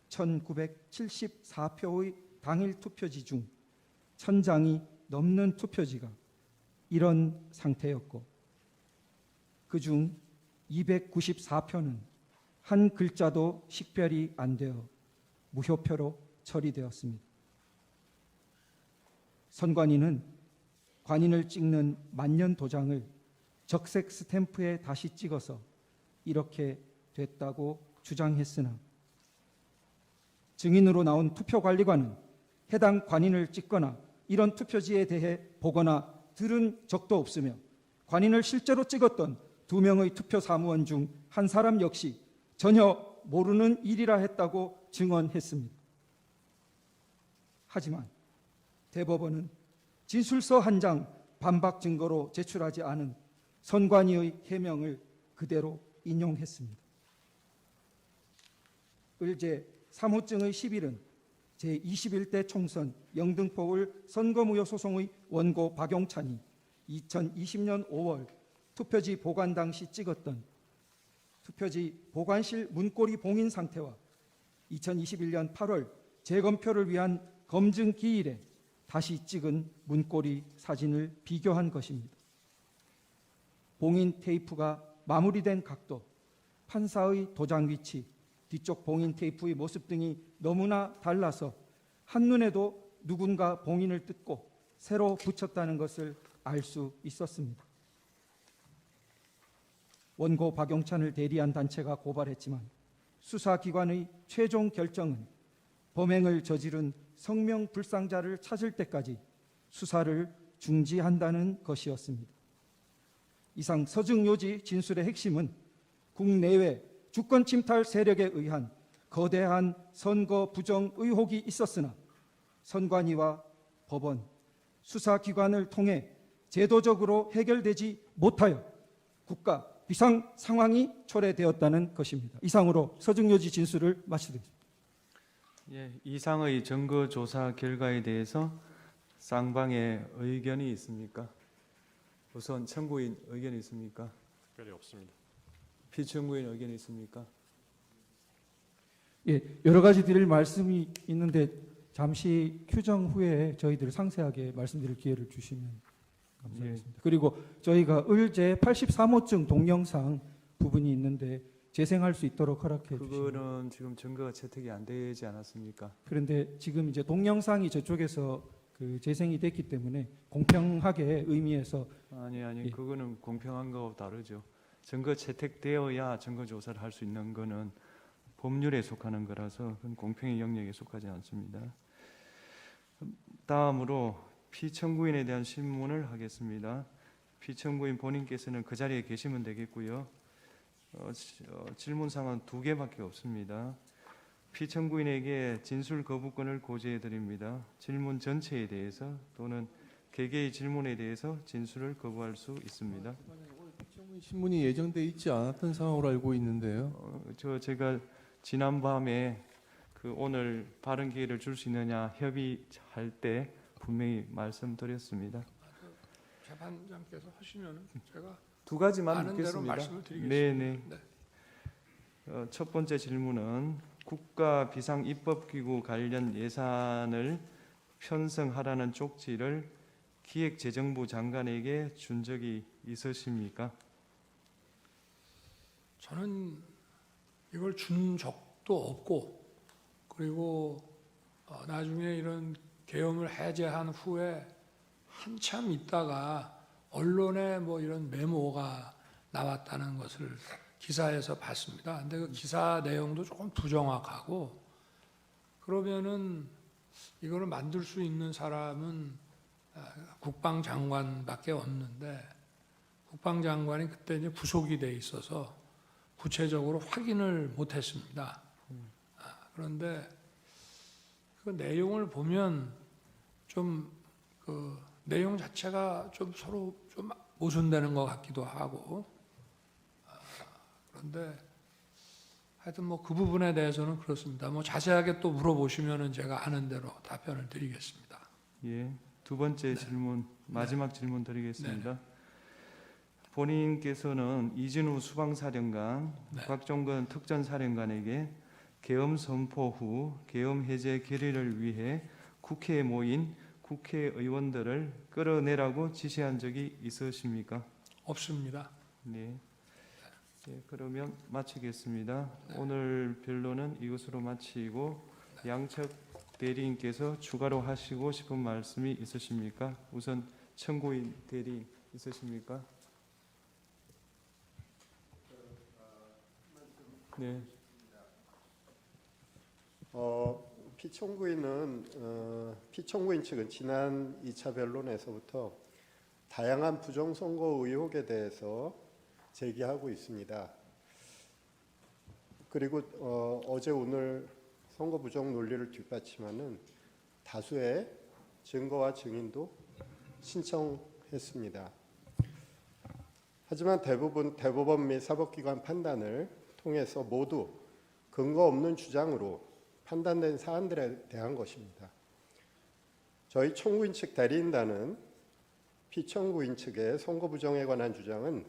1974표의 당일 투표지 중 1000장이 넘는 투표지가 이런 상태였고, 그중 294표는 한 글자도 식별이 안 되어 무효표로 처리되었습니다. 선관위는 관인을 찍는 만년 도장을 적색 스탬프에 다시 찍어서 이렇게 됐다고 주장했으나 증인으로 나온 투표관리관은 해당 관인을 찍거나 이런 투표지에 대해 보거나 들은 적도 없으며 관인을 실제로 찍었던 2명의 투표 사무원 중 한 사람 역시 전혀 모르는 일이라 했다고 증언했습니다. 하지만 대법원은 진술서 한 장 반박 증거로 제출하지 않은 선관위의 해명을 그대로 인용했습니다. 을제 3호증의 11은 제21대 총선 영등포을 선거무효 소송의 원고 박용찬이 2020년 5월 투표지 보관 당시 찍었던 투표지 보관실 문고리 봉인 상태와 2021년 8월 재검표를 위한 검증 기일에 다시 찍은 문고리 사진을 비교한 것입니다. 봉인 테이프가 마무리된 각도, 판사의 도장 위치, 뒤쪽 봉인 테이프의 모습 등이 너무나 달라서 한눈에도 누군가 봉인을 뜯고 새로 붙였다는 것을 알 수 있었습니다. 원고 박용찬을 대리한 단체가 고발했지만 수사기관의 최종 결정은 범행을 저지른 성명불상자를 찾을 때까지 수사를 중지한다는 것이었습니다. 이상 서증요지 진술의 핵심은 국내외 주권 침탈 세력에 의한 거대한 선거 부정 의혹이 있었으나 선관위와 법원, 수사기관을 통해 제도적으로 해결되지 못하여 국가 비상 상황이 초래되었다는 것입니다. 이상으로 서증요지 진술을 마치겠습니다. 예, 이상의 증거 조사 결과에 대해서 쌍방의 의견이 있습니까? 우선 청구인 의견이 있습니까? 특별히 없습니다. 피청구인 의견이 있습니까? 예, 여러 가지 드릴 말씀이 있는데 잠시 휴정 후에 저희들 상세하게 말씀드릴 기회를 주시면 감사하겠습니다. 그리고 저희가 의제 83호증 동영상 부분이 있는데 재생할 수 있도록 허락해 주시면. 그거는 지금 증거가 채택이 안 되지 않았습니까? 그런데 지금 이제 동영상이 저쪽에서 그 재생이 됐기 때문에 공평하게 의미에서 아니 예. 그거는 공평한 거하고 다르죠. 증거 채택되어야 증거 조사를 할 수 있는 거는 법률에 속하는 거라서 그건 공평의 영역에 속하지 않습니다. 다음으로 피청구인에 대한 신문을 하겠습니다. 피청구인 본인께서는 그 자리에 계시면 되겠고요. 질문사항은 2개밖에 없습니다. 피청구인에게 진술 거부권을 고지해 드립니다. 질문 전체에 대해서 또는 개개의 질문에 대해서 진술을 거부할 수 있습니다. 신문이 예정돼 있지 않았던 상황으로 알고 있는데요. 제가 지난밤에 그 오늘 발언 기회를 줄 수 있느냐 협의할 때 분명히 말씀드렸습니다. 재판장께서 하시면 제가 2가지만 아는 대로 묻겠습니다. 말씀을 드리겠습니다. 네네. 네. 첫 번째 질문은 국가 비상 입법기구 관련 예산을 편성하라는 쪽지를 기획재정부 장관에게 준 적이 있으십니까? 저는 이걸 준 적도 없고, 그리고 나중에 이런 계엄을 해제한 후에 한참 있다가 언론에 뭐 이런 메모가 나왔다는 것을 기사에서 봤습니다. 근데 그 기사 내용도 조금 부정확하고, 그러면은 이거를 만들 수 있는 사람은 국방장관밖에 없는데, 국방장관이 그때 이제 구속이 돼 있어서 구체적으로 확인을 못했습니다. 그런데 그 내용을 보면 좀 그 내용 자체가 좀 서로 좀 모순되는 것 같기도 하고, 그런데 하여튼 뭐 그 부분에 대해서는 그렇습니다. 뭐 자세하게 또 물어보시면은 제가 아는 대로 답변을 드리겠습니다. 예. 2번째 질문, 마지막 질문 드리겠습니다. 본인께서는 이진우 수방사령관, 곽종건 특전사령관에게 계엄 선포 후 계엄 해제 결의를 위해 국회에 모인 국회의원들을 끌어내라고 지시한 적이 있으십니까? 없습니다. 네. 예, 그러면 마치겠습니다. 오늘 변론은 이것으로 마치고 양측 대리인께서 추가로 하시고 싶은 말씀이 있으십니까? 우선 청구인 대리인 있으십니까? 네. 피청구인 측은 지난 2차 변론에서부터 다양한 부정선거 의혹에 대해서 제기하고 있습니다. 그리고 어제 오늘 선거 부정 논리를 뒷받침하는 다수의 증거와 증인도 신청했습니다. 하지만 대법원 및 사법기관 판단을 통해서 모두 근거 없는 주장으로 판단된 사안들에 대한 것입니다. 저희 청구인 측 대리인단은 피청구인 측의 선거 부정에 관한 주장은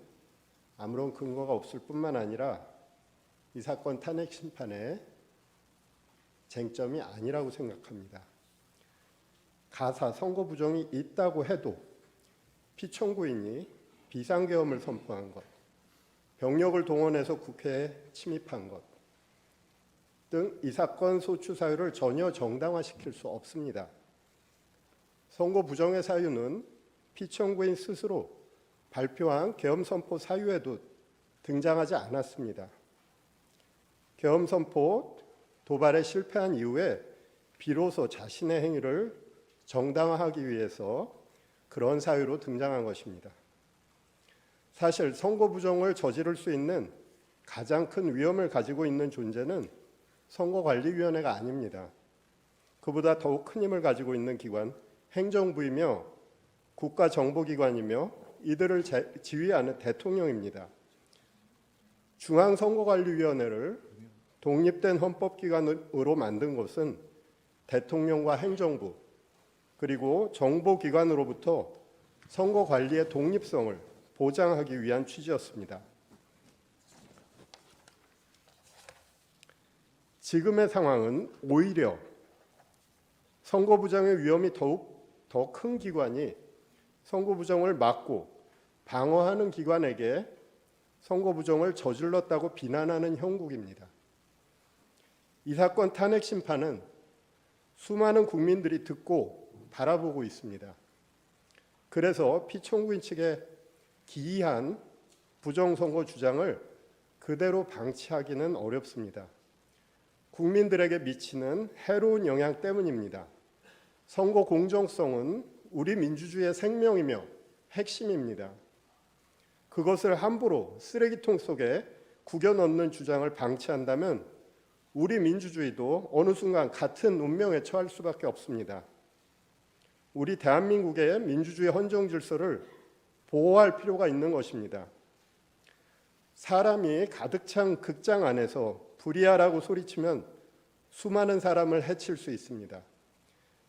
아무런 근거가 없을 뿐만 아니라 이 사건 탄핵 심판의 쟁점이 아니라고 생각합니다. 가사 선거 부정이 있다고 해도 피청구인이 비상계엄을 선포한 것, 병력을 동원해서 국회에 침입한 것 등 이 사건 소추 사유를 전혀 정당화시킬 수 없습니다. 선거 부정의 사유는 피청구인 스스로 발표한 계엄 선포 사유에도 등장하지 않았습니다. 계엄 선포 도발에 실패한 이후에 비로소 자신의 행위를 정당화하기 위해서 그런 사유로 등장한 것입니다. 사실 선거 부정을 저지를 수 있는 가장 큰 위험을 가지고 있는 존재는 선거관리위원회가 아닙니다. 그보다 더욱 큰 힘을 가지고 있는 기관, 행정부이며 국가정보기관이며 이들을 지휘하는 대통령입니다. 중앙선거관리위원회를 독립된 헌법기관으로 만든 것은 대통령과 행정부 그리고 정보기관으로부터 선거관리의 독립성을 보장하기 위한 취지였습니다. 지금의 상황은 오히려 선거 부정의 위험이 더욱 더 큰 기관이 선거 부정을 막고 방어하는 기관에게 선거 부정을 저질렀다고 비난하는 형국입니다. 이 사건 탄핵 심판은 수많은 국민들이 듣고 바라보고 있습니다. 그래서 피청구인 측의 기이한 부정선거 주장을 그대로 방치하기는 어렵습니다. 국민들에게 미치는 해로운 영향 때문입니다. 선거 공정성은 우리 민주주의의 생명이며 핵심입니다. 그것을 함부로 쓰레기통 속에 구겨 넣는 주장을 방치한다면 우리 민주주의도 어느 순간 같은 운명에 처할 수밖에 없습니다. 우리 대한민국의 민주주의 헌정 질서를 보호할 필요가 있는 것입니다. 사람이 가득 찬 극장 안에서 불이야라고 소리치면 수많은 사람을 해칠 수 있습니다.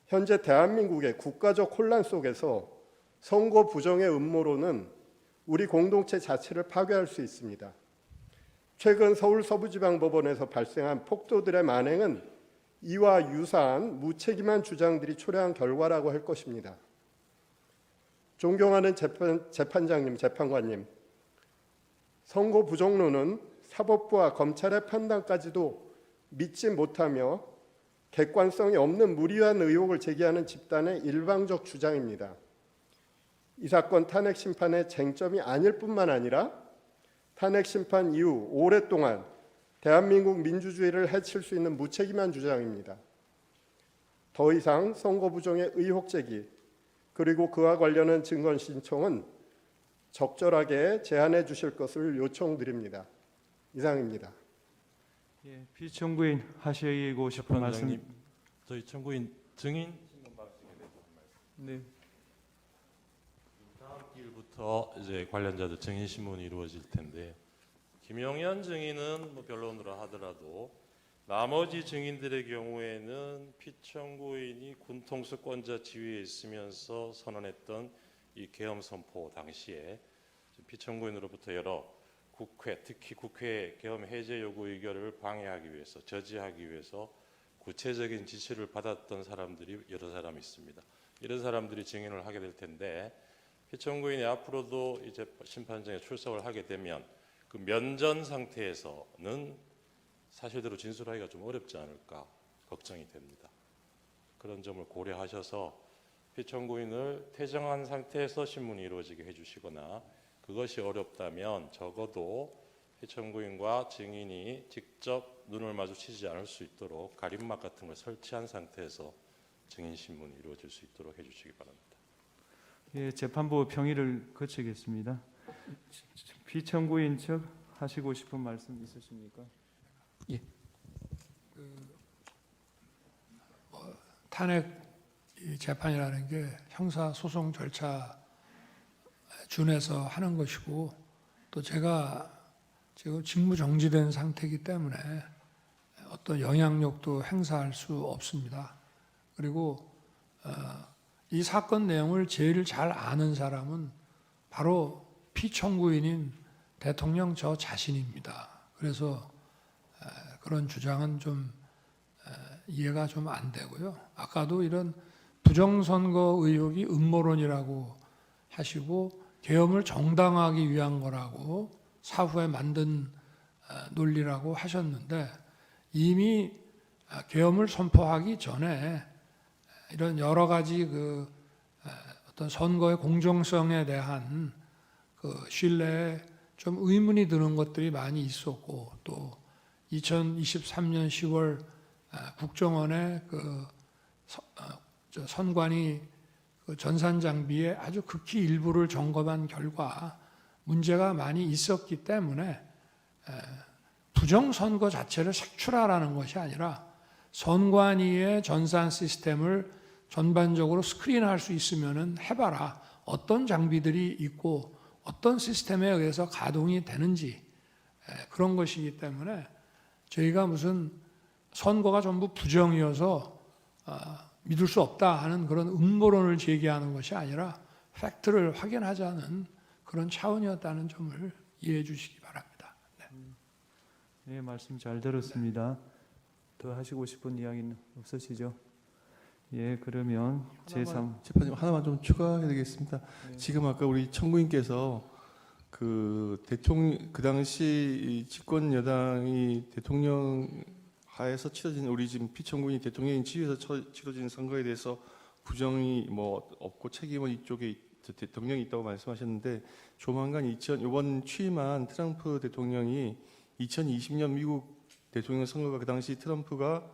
현재 대한민국의 국가적 혼란 속에서 선거 부정의 음모론은 우리 공동체 자체를 파괴할 수 있습니다. 최근 서울 서부지방법원에서 발생한 폭도들의 만행은 이와 유사한 무책임한 주장들이 초래한 결과라고 할 것입니다. 존경하는 재판장님, 재판관님, 선거 부정론은 사법부와 검찰의 판단까지도 믿지 못하며 객관성이 없는 무리한 의혹을 제기하는 집단의 일방적 주장입니다. 이 사건 탄핵 심판의 쟁점이 아닐 뿐만 아니라 탄핵 심판 이후 오랫동안 대한민국 민주주의를 해칠 수 있는 무책임한 주장입니다. 더 이상 선거 부정의 의혹 제기 그리고 그와 관련한 증거 신청은 적절하게 제한해 주실 것을 요청드립니다. 이상입니다. 예, 피청구인 하시고 싶은 말씀. 재판장님, 저희 청구인 증인 네. 다음 기일부터 이제 관련자들 증인 신문이 이루어질 텐데 김용현 증인은 뭐 변론으로 하더라도 나머지 증인들의 경우에는 피청구인이 군통수권자 지위에 있으면서 선언했던 이 계엄 선포 당시에 피청구인으로부터 여러 국회, 특히 국회 계엄 해제 요구 의결을 방해하기 위해서, 저지하기 위해서 구체적인 지시를 받았던 사람들이 여러 사람 있습니다. 이런 사람들이 증인을 하게 될 텐데 피청구인이 앞으로도 이제 심판정에 출석을 하게 되면 그 면전 상태에서는 사실대로 진술하기가 좀 어렵지 않을까 걱정이 됩니다. 그런 점을 고려하셔서 피청구인을 퇴정한 상태에서 신문이 이루어지게 해주시거나 그것이 어렵다면 적어도 피청구인과 증인이 직접 눈을 마주치지 않을 수 있도록 가림막 같은 걸 설치한 상태에서 증인 신문이 이루어질 수 있도록 해주시기 바랍니다. 예, 재판부 평의를 거치겠습니다. 피청구인 측 하시고 싶은 말씀 있으십니까? 탄핵 이 재판이라는 게 형사 소송 절차 준해서 하는 것이고 또 제가 지금 직무 정지된 상태이기 때문에 어떤 영향력도 행사할 수 없습니다. 그리고 이 사건 내용을 제일 잘 아는 사람은 바로 피청구인인 대통령 저 자신입니다. 그래서 그런 주장은 좀 이해가 좀 안 되고요. 아까도 이런 부정선거 의혹이 음모론이라고 하시고 계엄을 정당화하기 위한 거라고 사후에 만든 논리라고 하셨는데 이미 계엄을 선포하기 전에 이런 여러 가지 그 어떤 선거의 공정성에 대한 그 신뢰에 좀 의문이 드는 것들이 많이 있었고 또 2023년 10월 국정원의 그 선관위 그 전산 장비의 아주 극히 일부를 점검한 결과 문제가 많이 있었기 때문에 부정선거 자체를 색출하라는 것이 아니라 선관위의 전산 시스템을 전반적으로 스크린할 수 있으면은 해봐라. 어떤 장비들이 있고 어떤 시스템에 의해서 가동이 되는지 그런 것이기 때문에 저희가 무슨 선거가 전부 부정이어서 믿을 수 없다 하는 그런 음모론을 제기하는 것이 아니라 팩트를 확인하자는 그런 차원이었다는 점을 이해해 주시기 바랍니다. 네. 네, 말씀 잘 들었습니다. 더 하시고 싶은 이야기는 없으시죠? 예, 그러면 제3 재판님 하나만 좀 추가해야 되겠습니다. 네. 지금 아까 우리 청구인께서 그 대통령 그 당시 집권 여당이 대통령 하에서 치러진 우리 지금 피청구인이 대통령이 지휘해서 치러진 선거에 대해서 부정이 뭐 없고 책임은 이쪽에 대통령이 있다고 말씀하셨는데 조만간 이번 취임한 트럼프 대통령이 2020년 미국 대통령 선거가 그 당시 트럼프가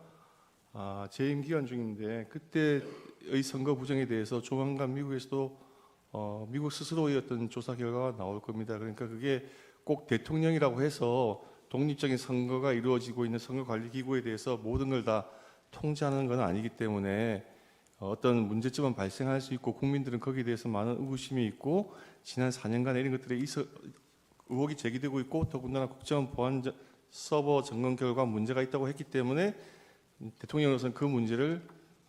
재임 기간 중인데 그때의 선거 부정에 대해서 조만간 미국에서도 미국 스스로의 어떤 조사 결과가 나올 겁니다. 그러니까 그게 꼭 대통령이라고 해서 독립적인 선거가 이루어지고 있는 선거관리기구에 대해서 모든 걸 다 통제하는 건 아니기 때문에 어떤 문제점은 발생할 수 있고 국민들은 거기에 대해서 많은 의구심이 있고 지난 4년간 이런 것들에 의혹이 제기되고 있고 더군다나 국정 보안 서버 점검 결과 문제가 있다고 했기 때문에 대통령으로서는 그 문제를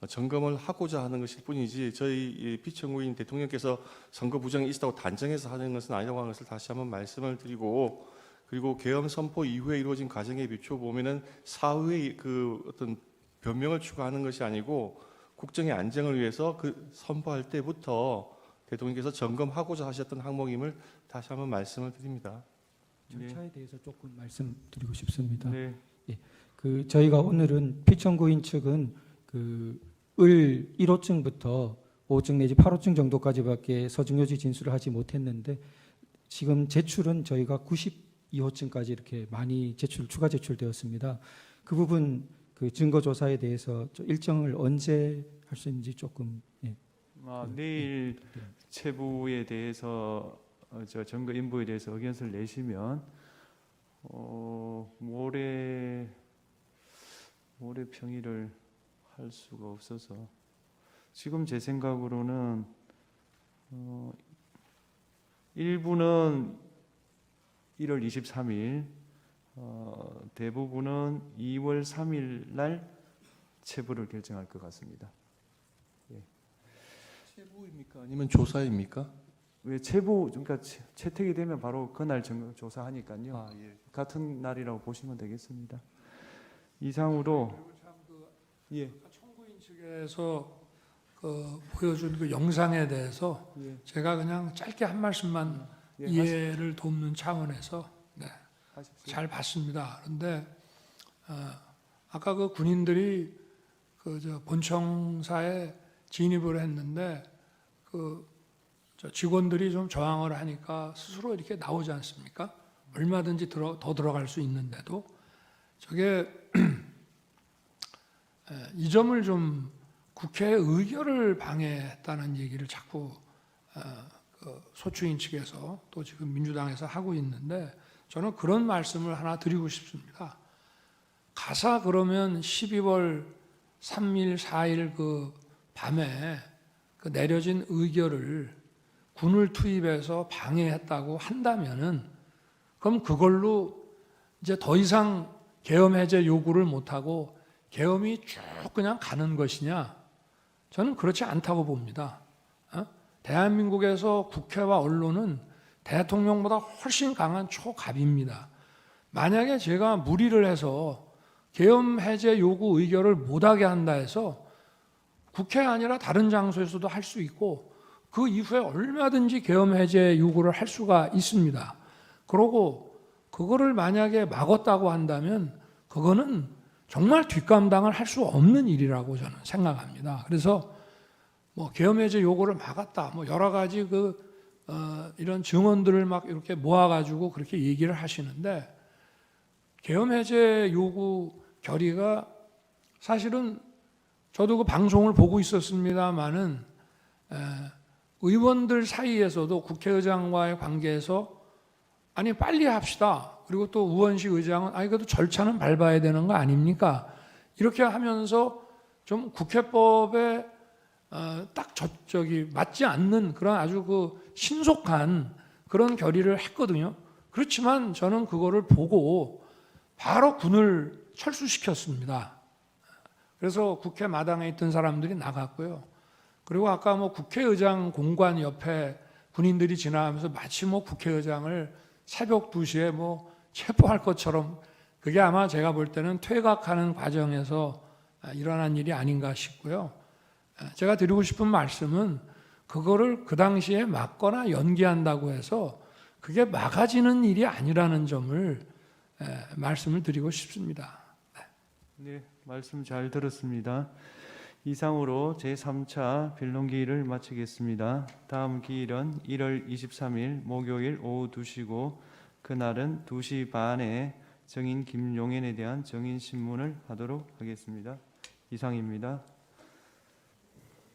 점검을 하고자 하는 것일 뿐이지 저희 피청구인 대통령께서 선거 부정이 있다고 단정해서 하는 것은 아니라고 하는 것을 다시 한번 말씀을 드리고 그리고 계엄 선포 이후에 이루어진 과정에 비춰 보면은 사후에 그 어떤 변명을 추가하는 것이 아니고 국정의 안정을 위해서 그 선포할 때부터 대통령께서 점검하고자 하셨던 항목임을 다시 한번 말씀을 드립니다. 절차에 대해서 조금 말씀드리고 싶습니다. 네. 그 저희가 오늘은 피청구인 측은 을 1호증부터 5호증 내지 8호증 정도까지밖에 서중요지 진술을 하지 못했는데 지금 제출은 저희가 92호증까지 이렇게 많이 추가 제출되었습니다. 그 부분 그 증거 조사에 대해서 일정을 언제 할 수 있는지 조금 내일 체부에 대해서 저 증거 인부에 대해서 의견서를 내시면 모레 평일을 할 수가 없어서 지금 제 생각으로는 일부는 1월 23일 대부분은 2월 3일 날 체부를 결정할 것 같습니다. 체부입니까? 아니면 조사입니까? 왜 체부 그러니까 채택이 되면 바로 그날 조사하니까요. 예. 같은 날이라고 보시면 되겠습니다. 이상으로 예. 청구인 측에서 보여준 그 영상에 대해서 예. 제가 그냥 짧게 한 말씀만 예, 이해를 돕는 차원에서 하십시오. 잘 봤습니다. 그런데 아까 그 군인들이 본청사에 진입을 했는데 저 직원들이 좀 저항을 하니까 스스로 이렇게 나오지 않습니까? 얼마든지 더 들어갈 수 있는데도 저게 이 점을 좀 국회의 의결을 방해했다는 얘기를 자꾸 소추인 측에서 또 지금 민주당에서 하고 있는데 저는 그런 말씀을 하나 드리고 싶습니다. 가사 그러면 12월 3일, 4일 그 밤에 그 내려진 의결을 군을 투입해서 방해했다고 한다면은 그럼 그걸로 이제 더 이상 계엄 해제 요구를 못하고 계엄이 쭉 그냥 가는 것이냐? 저는 그렇지 않다고 봅니다. 대한민국에서 국회와 언론은 대통령보다 훨씬 강한 초갑입니다. 만약에 제가 무리를 해서 계엄 해제 요구 의결을 못하게 한다 해서 국회 아니라 다른 장소에서도 할 수 있고 그 이후에 얼마든지 계엄 해제 요구를 할 수가 있습니다. 그러고 그거를 만약에 막았다고 한다면 그거는 정말 뒷감당을 할 수 없는 일이라고 저는 생각합니다. 그래서 뭐 계엄 해제 요구를 막았다, 뭐 여러 가지 이런 증언들을 막 이렇게 모아가지고 그렇게 얘기를 하시는데 계엄 해제 요구 결의가 사실은 저도 그 방송을 보고 있었습니다마는 의원들 사이에서도 국회의장과의 관계에서 아니 빨리 합시다. 그리고 또 우원식 의장은 아니 그래도 절차는 밟아야 되는 거 아닙니까? 이렇게 하면서 좀 국회법에 딱 저기 맞지 않는 그런 아주 그 신속한 그런 결의를 했거든요. 그렇지만 저는 그거를 보고 바로 군을 철수시켰습니다. 그래서 국회 마당에 있던 사람들이 나갔고요. 그리고 아까 뭐 국회의장 공관 옆에 군인들이 지나가면서 마치 뭐 국회의장을 새벽 2시에 뭐 체포할 것처럼 그게 아마 제가 볼 때는 퇴각하는 과정에서 일어난 일이 아닌가 싶고요. 제가 드리고 싶은 말씀은 그거를 그 당시에 막거나 연기한다고 해서 그게 막아지는 일이 아니라는 점을 말씀을 드리고 싶습니다. 네, 말씀 잘 들었습니다. 이상으로 제3차 변론기일을 마치겠습니다. 다음 기일은 1월 23일 목요일 오후 2시고 그날은 2시 반에 정인 김용현에 대한 정인신문을 하도록 하겠습니다. 이상입니다.